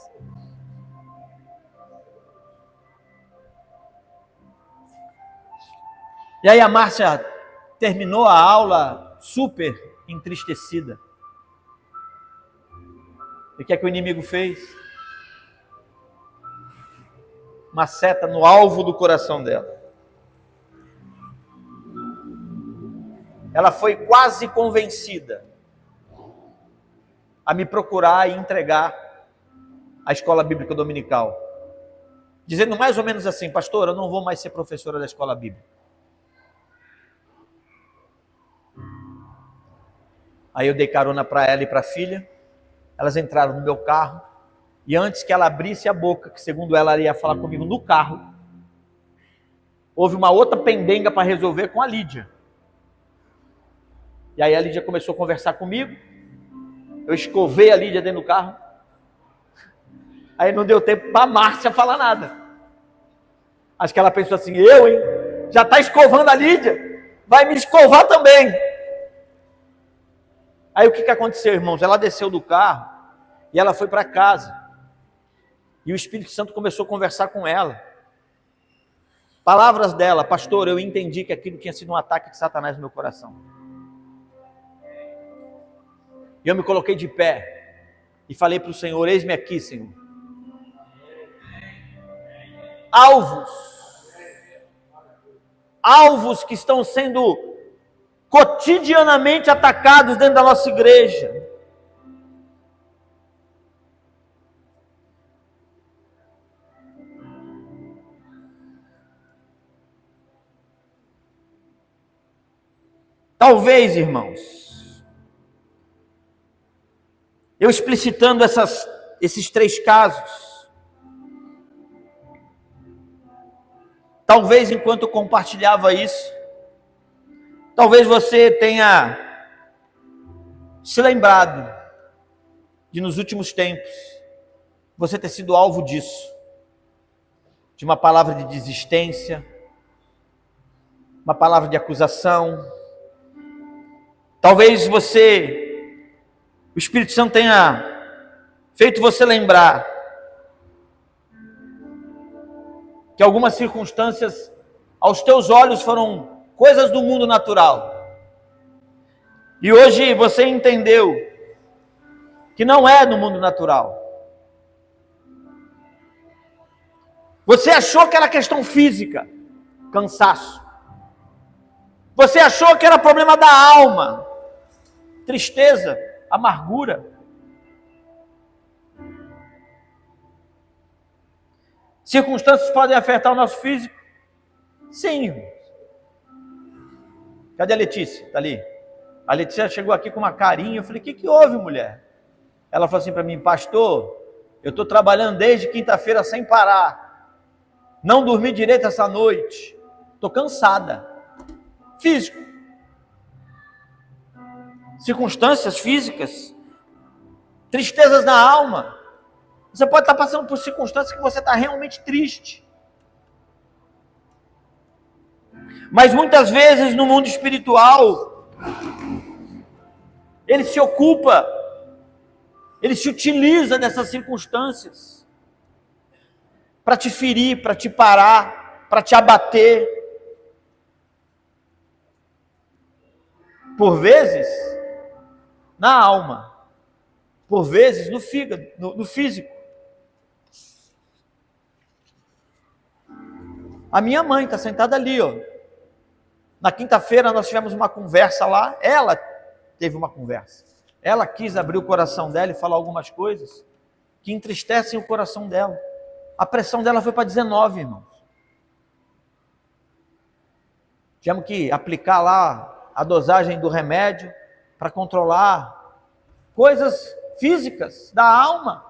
E aí a Márcia terminou a aula super entristecida. E o que é que o inimigo fez? Uma seta no alvo do coração dela. Ela foi quase convencida a me procurar e entregar a escola bíblica dominical. Dizendo mais ou menos assim: pastor, eu não vou mais ser professora da escola bíblica. Aí eu dei carona para ela e para a filha. Elas entraram no meu carro. E antes que ela abrisse a boca, que segundo ela ia falar comigo no carro, houve uma outra pendenga para resolver com a Lídia. E aí a Lídia começou a conversar comigo. Eu escovei a Lídia dentro do carro. Aí não deu tempo para a Márcia falar nada. Acho que ela pensou assim: eu, hein? Já está escovando a Lídia? Vai me escovar também. Aí o que aconteceu, irmãos? Ela desceu do carro e ela foi para casa. E o Espírito Santo começou a conversar com ela. Palavras dela: pastor, eu entendi que aquilo tinha sido um ataque de Satanás no meu coração. E eu me coloquei de pé e falei para o Senhor: eis-me aqui, Senhor. Alvos que estão sendo cotidianamente atacados dentro da nossa igreja. Talvez, irmãos, eu explicitando esses 3 casos, talvez enquanto eu compartilhava isso, talvez você tenha se lembrado de nos últimos tempos você ter sido alvo disso, de uma palavra de desistência, uma palavra de acusação. Talvez o Espírito Santo tenha feito você lembrar que algumas circunstâncias aos teus olhos foram coisas do mundo natural. E hoje você entendeu que não é no mundo natural. Você achou que era questão física, cansaço. Você achou que era problema da alma, tristeza, amargura. Circunstâncias podem afetar o nosso físico? Sim, irmãos. Cadê a Letícia? Está ali. A Letícia chegou aqui com uma carinha. Eu falei: o que houve, mulher? Ela falou assim para mim: pastor, Eu estou trabalhando desde quinta-feira sem parar. Não dormi direito essa noite. Estou cansada. Físico. Circunstâncias físicas. Tristezas na alma. Você pode estar passando por circunstâncias que você está realmente triste. Mas muitas vezes no mundo espiritual, ele se ocupa, ele se utiliza dessas circunstâncias para te ferir, para te parar, para te abater. Por vezes, na alma, por vezes no fígado, no físico. A minha mãe está sentada ali, ó. Na quinta-feira nós tivemos uma conversa lá, ela teve uma conversa. Ela quis abrir o coração dela e falar algumas coisas que entristecem o coração dela. A pressão dela foi para 19, irmãos. Tivemos que aplicar lá a dosagem do remédio para controlar coisas físicas da alma.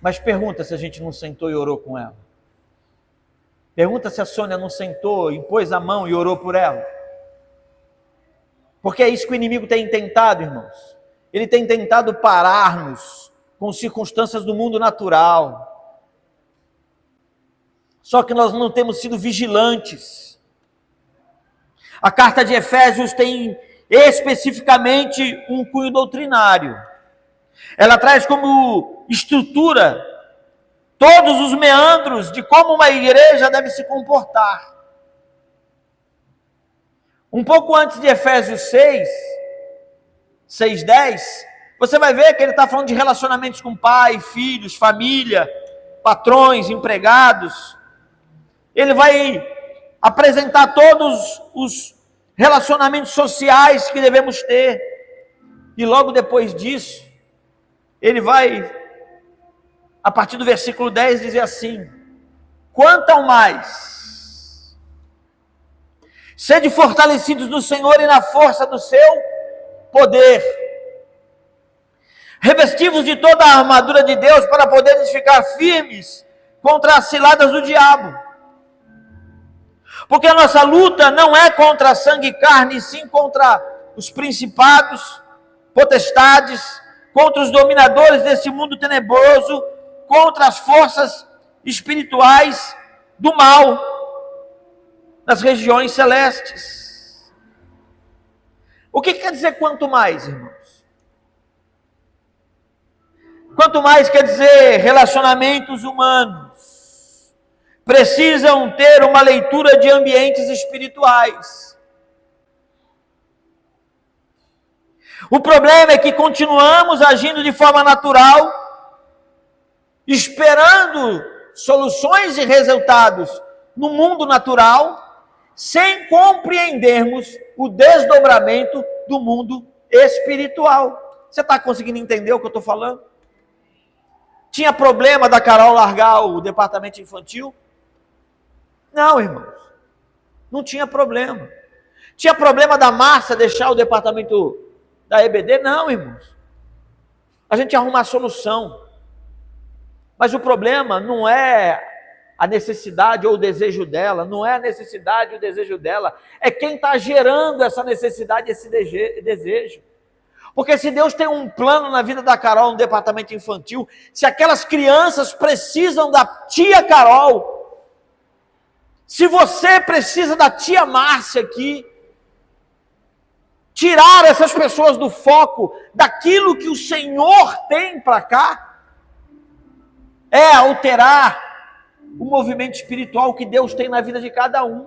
Mas pergunta se a gente não sentou e orou com ela. Pergunta se a Sônia não sentou, impôs a mão e orou por ela. Porque é isso que o inimigo tem tentado, irmãos. Ele tem tentado parar-nos com circunstâncias do mundo natural. Só que nós não temos sido vigilantes. A carta de Efésios tem especificamente um cunho doutrinário. Ela traz como estrutura todos os meandros de como uma igreja deve se comportar. Um pouco antes de Efésios 6:10, você vai ver que ele está falando de relacionamentos com pai, filhos, família, patrões, empregados. Ele vai apresentar todos os relacionamentos sociais que devemos ter. E logo depois disso, ele vai, a partir do versículo 10, dizer assim: quanto ao mais, sede fortalecidos no Senhor e na força do seu poder, revestivos de toda a armadura de Deus para poderes ficar firmes contra as ciladas do diabo. Porque a nossa luta não é contra sangue e carne, e sim contra os principados, potestades, contra os dominadores desse mundo tenebroso, contra as forças espirituais do mal nas regiões celestes. O que quer dizer quanto mais, irmãos? Quanto mais quer dizer relacionamentos humanos precisam ter uma leitura de ambientes espirituais. O problema é que continuamos agindo de forma natural, esperando soluções e resultados no mundo natural, sem compreendermos o desdobramento do mundo espiritual. Você está conseguindo entender o que eu estou falando? Tinha problema da Carol largar o departamento infantil? Não, irmãos, não tinha problema. Tinha problema da Márcia deixar o departamento da EBD? Não, irmãos. A gente ia arrumar a solução. Mas o problema não é a necessidade ou o desejo dela, não é a necessidade ou o desejo dela, é quem está gerando essa necessidade, esse desejo. Porque se Deus tem um plano na vida da Carol no departamento infantil, se aquelas crianças precisam da tia Carol, se você precisa da tia Márcia aqui, tirar essas pessoas do foco daquilo que o Senhor tem para cá, é alterar o movimento espiritual que Deus tem na vida de cada um.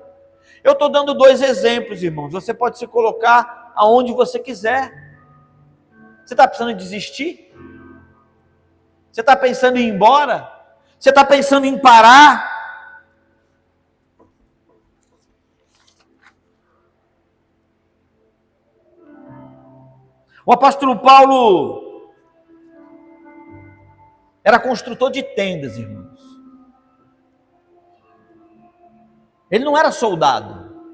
Eu estou dando 2 exemplos, irmãos. Você pode se colocar aonde você quiser. Você está pensando em desistir? Você está pensando em ir embora? Você está pensando em parar? O apóstolo Paulo era construtor de tendas, irmãos. Ele não era soldado.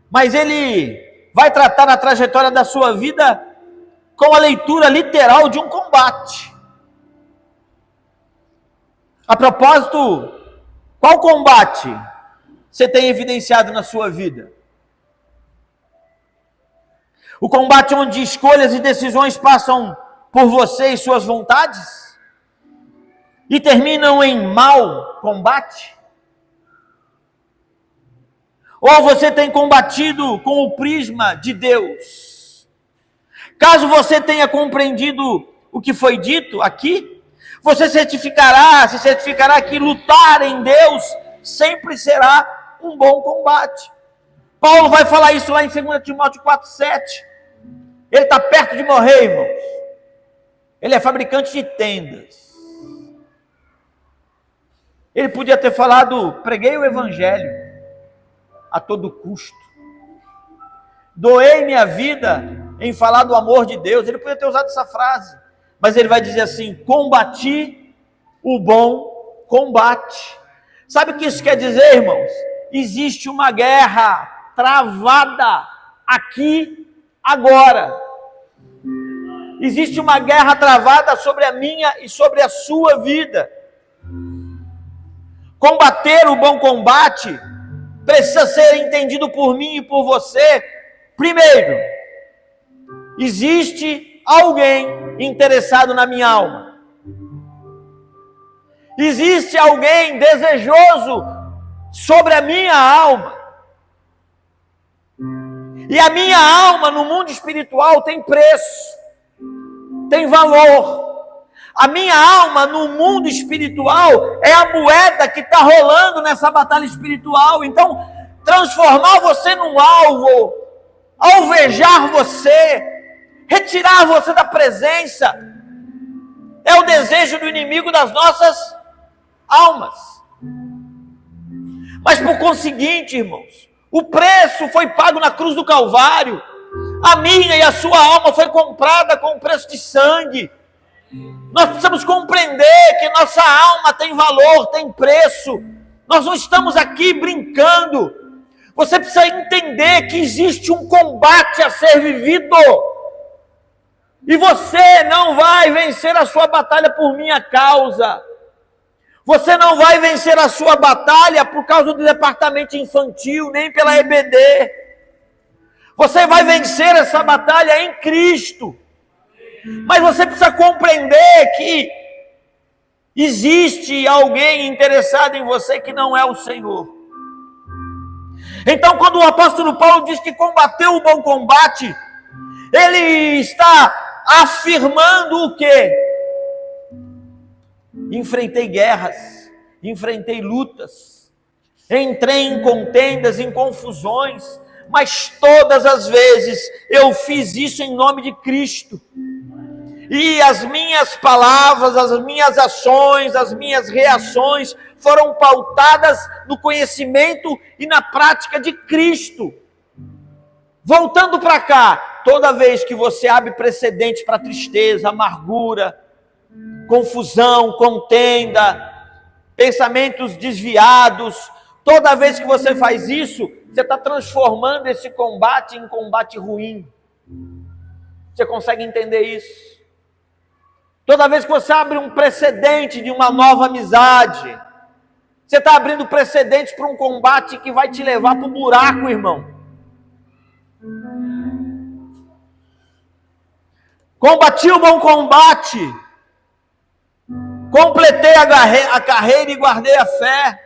Mas ele vai tratar na trajetória da sua vida com a leitura literal de um combate. A propósito, qual combate você tem evidenciado na sua vida? O combate onde escolhas e decisões passam por você e suas vontades e terminam em mau combate? Ou você tem combatido com o prisma de Deus? Caso você tenha compreendido o que foi dito aqui, você se certificará que lutar em Deus sempre será um bom combate. Paulo vai falar isso lá em 2 Timóteo 4,7. Ele está perto de morrer, irmãos. Ele é fabricante de tendas. Ele podia ter falado, preguei o evangelho a todo custo. Doei minha vida em falar do amor de Deus. Ele podia ter usado essa frase. Mas ele vai dizer assim, combati o bom combate. Sabe o que isso quer dizer, irmãos? Existe uma guerra travada aqui, agora. Existe uma guerra travada sobre a minha e sobre a sua vida. Combater o bom combate precisa ser entendido por mim e por você. Primeiro, existe alguém interessado na minha alma. Existe alguém desejoso sobre a minha alma. E a minha alma no mundo espiritual tem preço, tem valor. A minha alma no mundo espiritual é a moeda que está rolando nessa batalha espiritual. Então, transformar você num alvo, alvejar você, retirar você da presença, é o desejo do inimigo das nossas almas. Mas por conseguinte, irmãos, o preço foi pago na cruz do Calvário. A minha e a sua alma foi comprada com preço de sangue. Nós precisamos compreender que nossa alma tem valor, tem preço. Nós não estamos aqui brincando. Você precisa entender que existe um combate a ser vivido. E você não vai vencer a sua batalha por minha causa. Você não vai vencer a sua batalha por causa do departamento infantil, nem pela EBD. Você vai vencer essa batalha em Cristo. Mas você precisa compreender que existe alguém interessado em você que não é o Senhor. Então, quando o apóstolo Paulo diz que combateu o bom combate, ele está afirmando o quê? Enfrentei guerras, enfrentei lutas, entrei em contendas, em confusões, mas todas as vezes eu fiz isso em nome de Cristo. E as minhas palavras, as minhas ações, as minhas reações foram pautadas no conhecimento e na prática de Cristo. Voltando para cá, toda vez que você abre precedentes para tristeza, amargura, confusão, contenda, pensamentos desviados, toda vez que você faz isso, você está transformando esse combate em combate ruim. Você consegue entender isso? Toda vez que você abre um precedente de uma nova amizade, você está abrindo precedentes para um combate que vai te levar para o buraco, irmão. Combati o bom combate, completei a carreira e guardei a fé.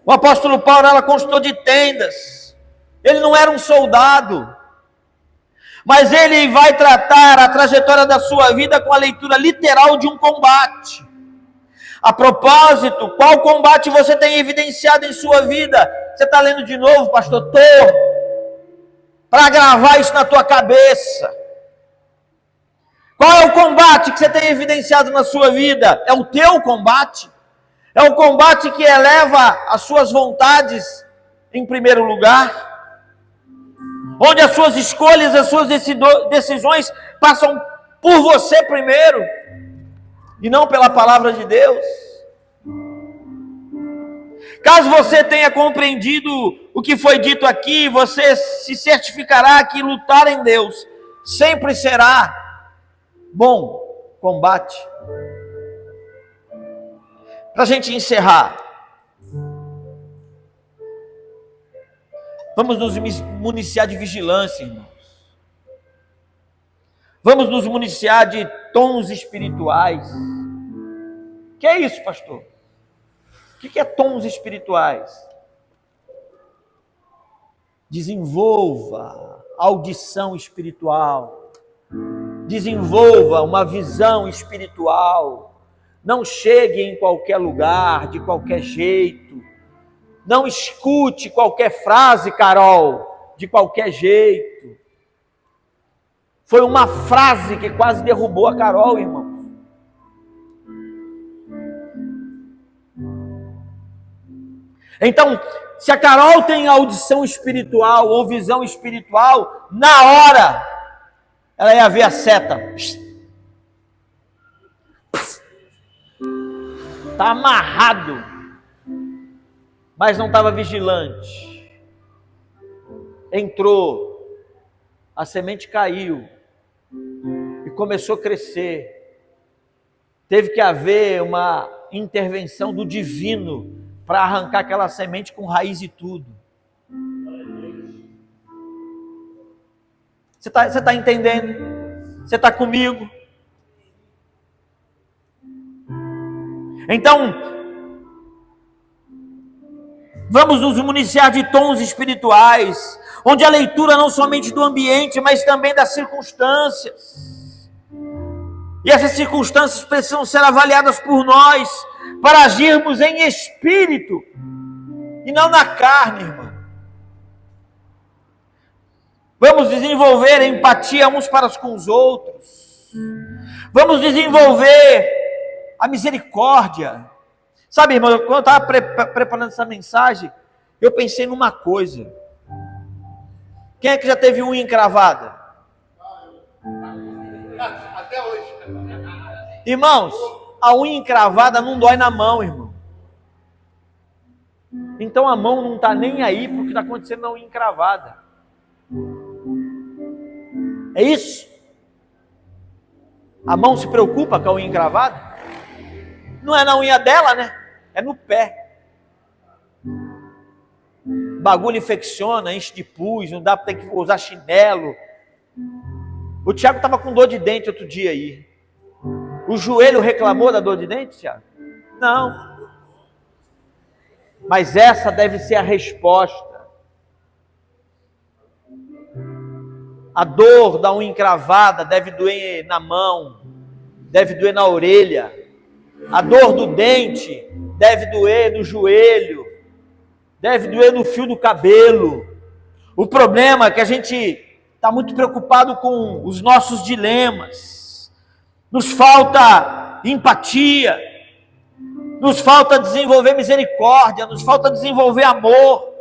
O apóstolo Paulo era construtor de tendas, ele não era um soldado, mas ele vai tratar a trajetória da sua vida com a leitura literal de um combate. A propósito, qual combate você tem evidenciado em sua vida? Você está lendo de novo, pastor? Para gravar isso na tua cabeça. Qual é o combate que você tem evidenciado na sua vida? É o teu combate? É o combate que eleva as suas vontades em primeiro lugar? Onde as suas escolhas, as suas decisões passam por você primeiro e não pela palavra de Deus? Caso você tenha compreendido o que foi dito aqui, você se certificará que lutar em Deus sempre será bom combate. Para a gente encerrar, vamos nos municiar de vigilância, irmãos. Vamos nos municiar de tons espirituais. Que é isso, pastor? O que é tons espirituais? Desenvolva audição espiritual. Desenvolva uma visão espiritual. Não chegue em qualquer lugar, de qualquer jeito. Não escute qualquer frase, Carol, de qualquer jeito. Foi uma frase que quase derrubou a Carol, irmãos. Então, se a Carol tem audição espiritual ou visão espiritual, na hora, ela ia ver a seta. Está amarrado, mas não estava vigilante. Entrou, a semente caiu e começou a crescer. Teve que haver uma intervenção do divino para arrancar aquela semente com raiz e tudo. Você tá entendendo? Você está comigo? Então, vamos nos municiar de tons espirituais, onde a leitura não somente do ambiente, mas também das circunstâncias. E essas circunstâncias precisam ser avaliadas por nós, para agirmos em espírito, e não na carne, irmão. Vamos desenvolver empatia uns para com os outros. Vamos desenvolver a misericórdia. Sabe, irmão, quando eu estava preparando essa mensagem, eu pensei numa coisa. Quem é que já teve unha encravada? Até hoje. Irmãos, a unha encravada não dói na mão, irmão. Então a mão não está nem aí para o que está acontecendo na unha encravada. É isso? A mão se preocupa com a unha encravada? Não é na unha dela, né? É no pé. O bagulho infecciona, enche de pus, não dá para ter que usar chinelo. O Tiago estava com dor de dente outro dia aí. O joelho reclamou da dor de dente, Tiago? Não. Mas essa deve ser a resposta. A dor da unha encravada deve doer na mão, deve doer na orelha. A dor do dente deve doer no joelho, deve doer no fio do cabelo. O problema é que a gente está muito preocupado com os nossos dilemas. Nos falta empatia, nos falta desenvolver misericórdia, nos falta desenvolver amor,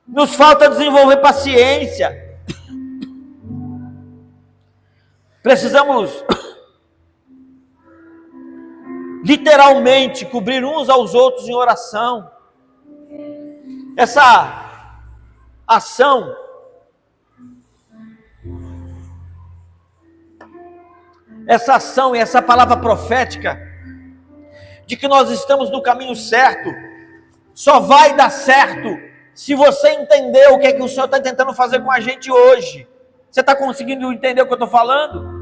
nos falta desenvolver paciência. Precisamos literalmente cobrir uns aos outros em oração. Essa ação e essa palavra profética de que nós estamos no caminho certo só vai dar certo se você entender o que é que o Senhor está tentando fazer com a gente hoje. Você está conseguindo entender o que eu estou falando?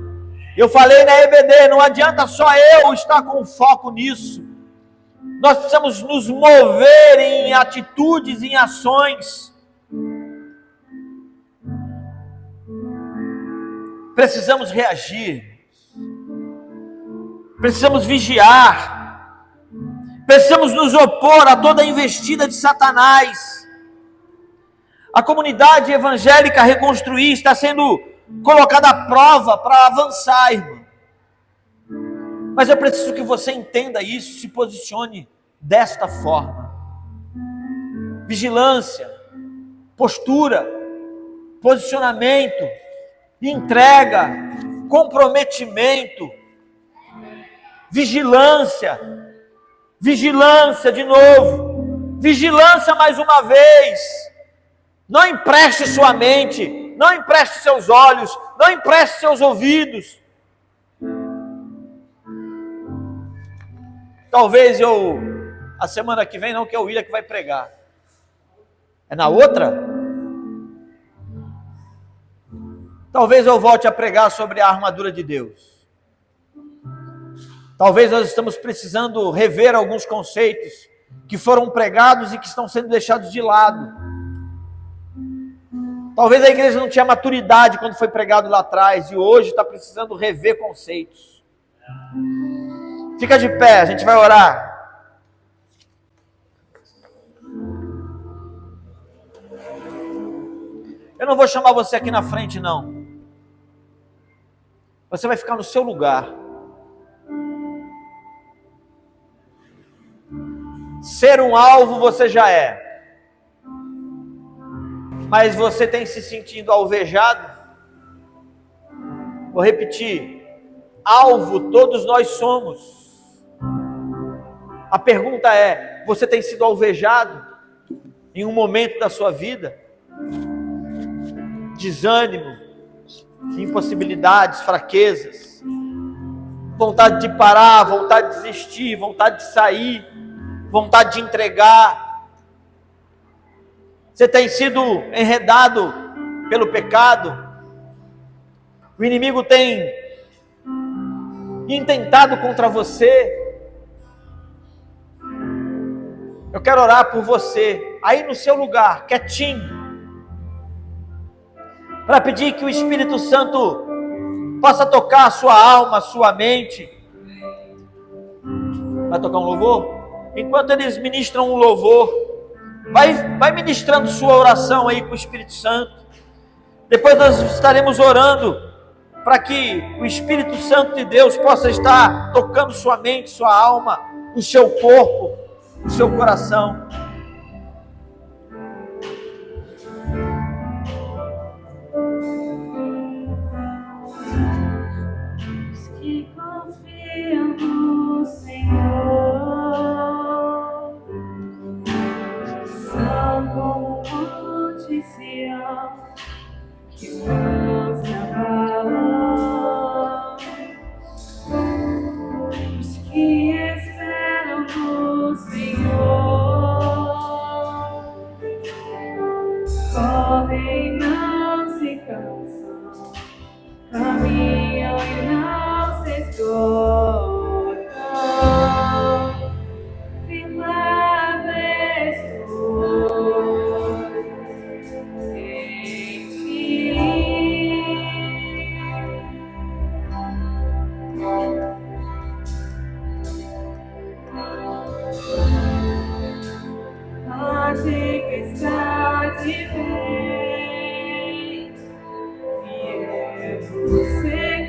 Eu falei na EBD, não adianta só eu estar com foco nisso. Nós precisamos nos mover em atitudes, em ações. Precisamos reagir. Precisamos vigiar. Precisamos nos opor a toda a investida de Satanás. A comunidade evangélica reconstruir está sendo colocada à prova para avançar, irmão. Mas eu preciso que você entenda isso, se posicione desta forma. Vigilância, postura, posicionamento, entrega, comprometimento, vigilância de novo, Vigilância mais uma vez. Não empreste sua mente, não empreste seus olhos, não empreste seus ouvidos. Talvez a semana que vem não, que é o William que vai pregar. É na outra? Talvez eu volte a pregar sobre a armadura de Deus. Talvez nós estamos precisando rever alguns conceitos que foram pregados e que estão sendo deixados de lado. Talvez a igreja não tinha maturidade quando foi pregado lá atrás e hoje está precisando rever conceitos. Fica de pé, a gente vai orar. Eu não vou chamar você aqui na frente, não. Você vai ficar no seu lugar. Ser um alvo você já é. Mas você tem se sentindo alvejado? Vou repetir. Alvo todos nós somos. A pergunta é, você tem sido alvejado em um momento da sua vida? Desânimo, impossibilidades, fraquezas, vontade de parar, vontade de desistir, vontade de sair, vontade de entregar. Você tem sido enredado pelo pecado? O inimigo tem intentado contra você? Eu quero orar por você, aí no seu lugar, quietinho, para pedir que o Espírito Santo possa tocar a sua alma, a sua mente. Vai tocar um louvor? Enquanto eles ministram um louvor, vai ministrando sua oração aí com o Espírito Santo. Depois nós estaremos orando para que o Espírito Santo de Deus possa estar tocando sua mente, sua alma, o seu corpo, o seu coração. Os que confiam no Senhor são como o monte Sião, que não se abalam. Os que esperam no Senhor correm, não se cansam, caminham e não se esgotam. Firmado estou em ti. A tempestade vem e é você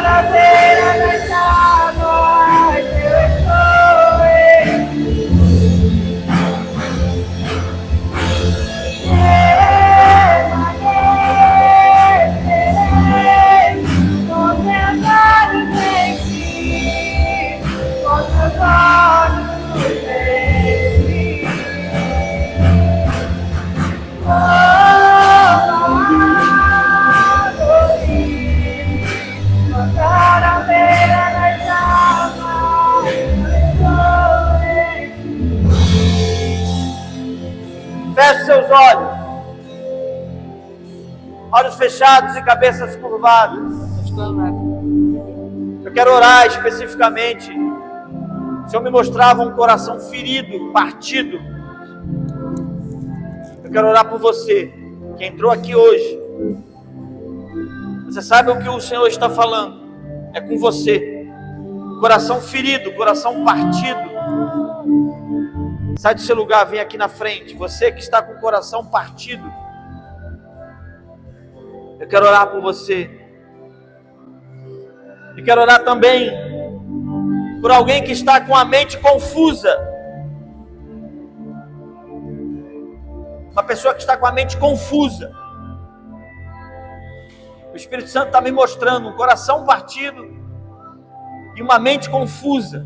na beira das águas eu estou. Permanecerei com meus olhos em ti, com meus olhos em ti. Feche seus olhos, olhos fechados e cabeças curvadas. Eu quero orar especificamente. O Senhor me mostrava um coração ferido, partido. Eu quero orar por você que entrou aqui hoje. Você sabe o que o Senhor está falando? É com você. Coração ferido, coração partido. Sai do seu lugar, vem aqui na frente. Você que está com o coração partido, eu quero orar por você. E quero orar também por alguém que está com a mente confusa. Uma pessoa que está com a mente confusa. O Espírito Santo está me mostrando um coração partido e uma mente confusa.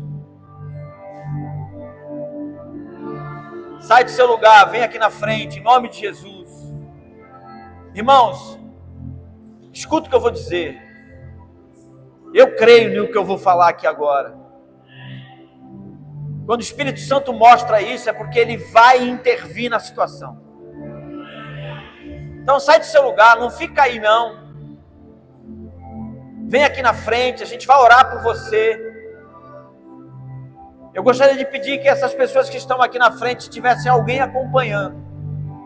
Sai do seu lugar, vem aqui na frente, em nome de Jesus. Irmãos, escuta o que eu vou dizer. Eu creio no que eu vou falar aqui agora. Quando o Espírito Santo mostra isso, é porque ele vai intervir na situação. Então sai do seu lugar, não fica aí não. Vem aqui na frente, a gente vai orar por você. Eu gostaria de pedir que essas pessoas que estão aqui na frente tivessem alguém acompanhando.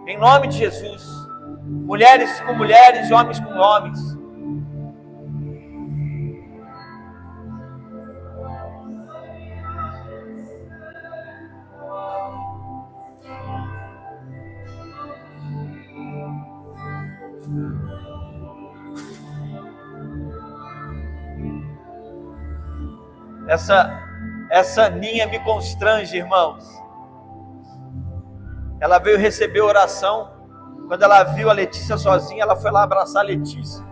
Em nome de Jesus. Mulheres com mulheres, homens com homens. Essa Aninha me constrange, irmãos. Ela veio receber oração. Quando ela viu a Letícia sozinha, ela foi lá abraçar a Letícia.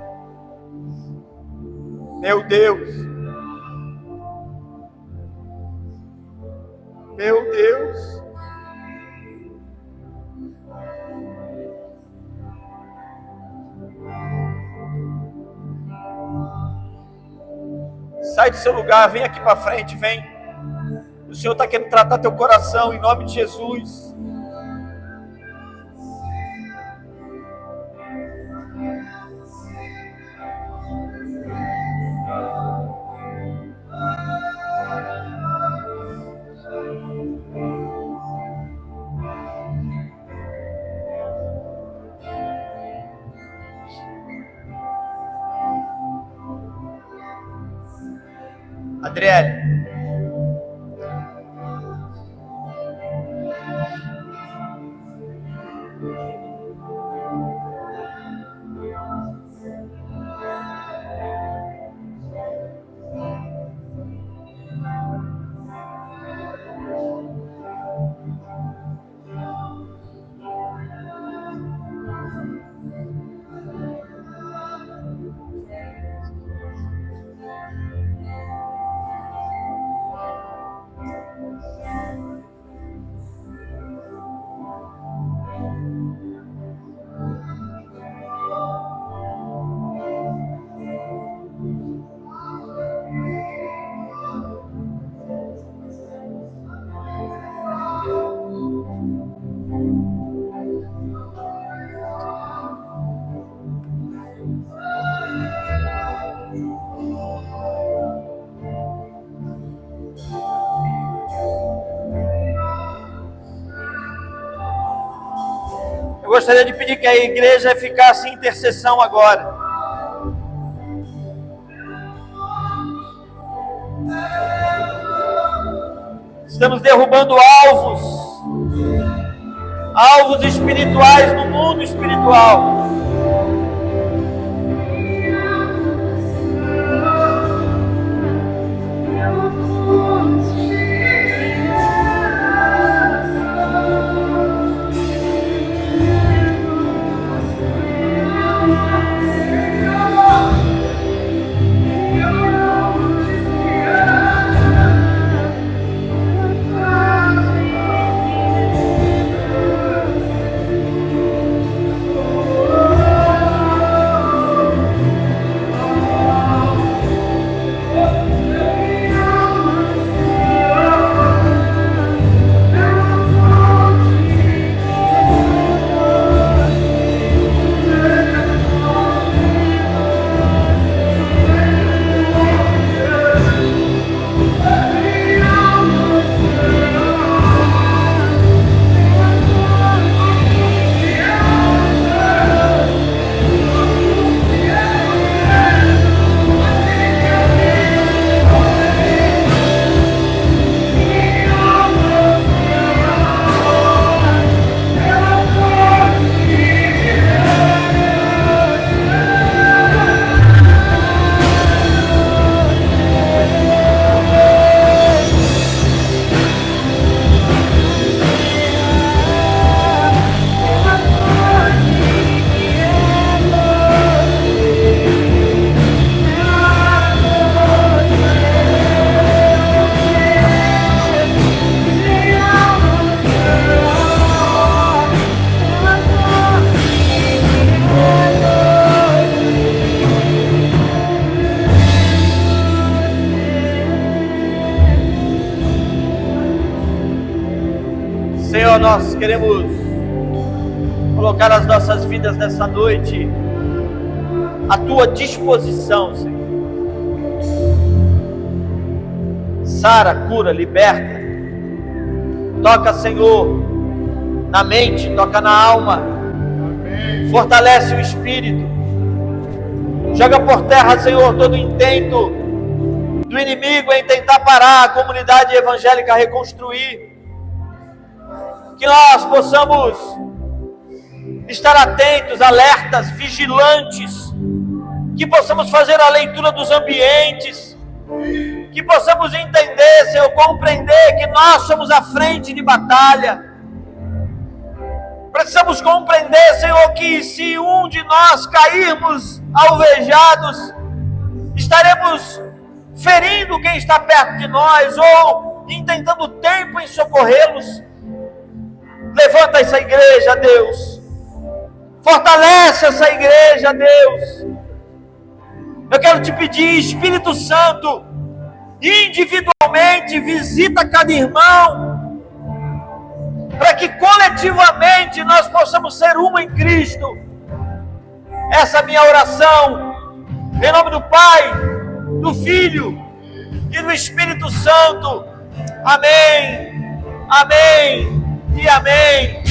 Meu Deus. Meu Deus. Sai do seu lugar, vem aqui para frente, vem. O Senhor está querendo tratar teu coração em nome de Jesus. Adriele. Eu gostaria de pedir que a igreja ficasse em intercessão agora. Estamos derrubando alvos espirituais no mundo espiritual. nós queremos colocar as nossas vidas nessa noite à tua disposição, Senhor. Sara, cura, liberta. Toca, Senhor, na mente, toca na alma. Fortalece o espírito. Joga por terra, Senhor, todo intento do inimigo em tentar parar a comunidade evangélica, reconstruir. Que nós possamos estar atentos, alertas, vigilantes. Que possamos fazer a leitura dos ambientes. Que possamos entender, Senhor, compreender que nós somos a frente de batalha. Precisamos compreender, Senhor, que se um de nós cairmos alvejados, estaremos ferindo quem está perto de nós ou intentando tempo em socorrê-los. Levanta essa igreja, Deus. Fortalece essa igreja, Deus. Eu quero te pedir, Espírito Santo, individualmente visita cada irmão, para que coletivamente nós possamos ser um em Cristo. Essa é a minha oração, em nome do Pai, do Filho e do Espírito Santo. Amém, amém e amém.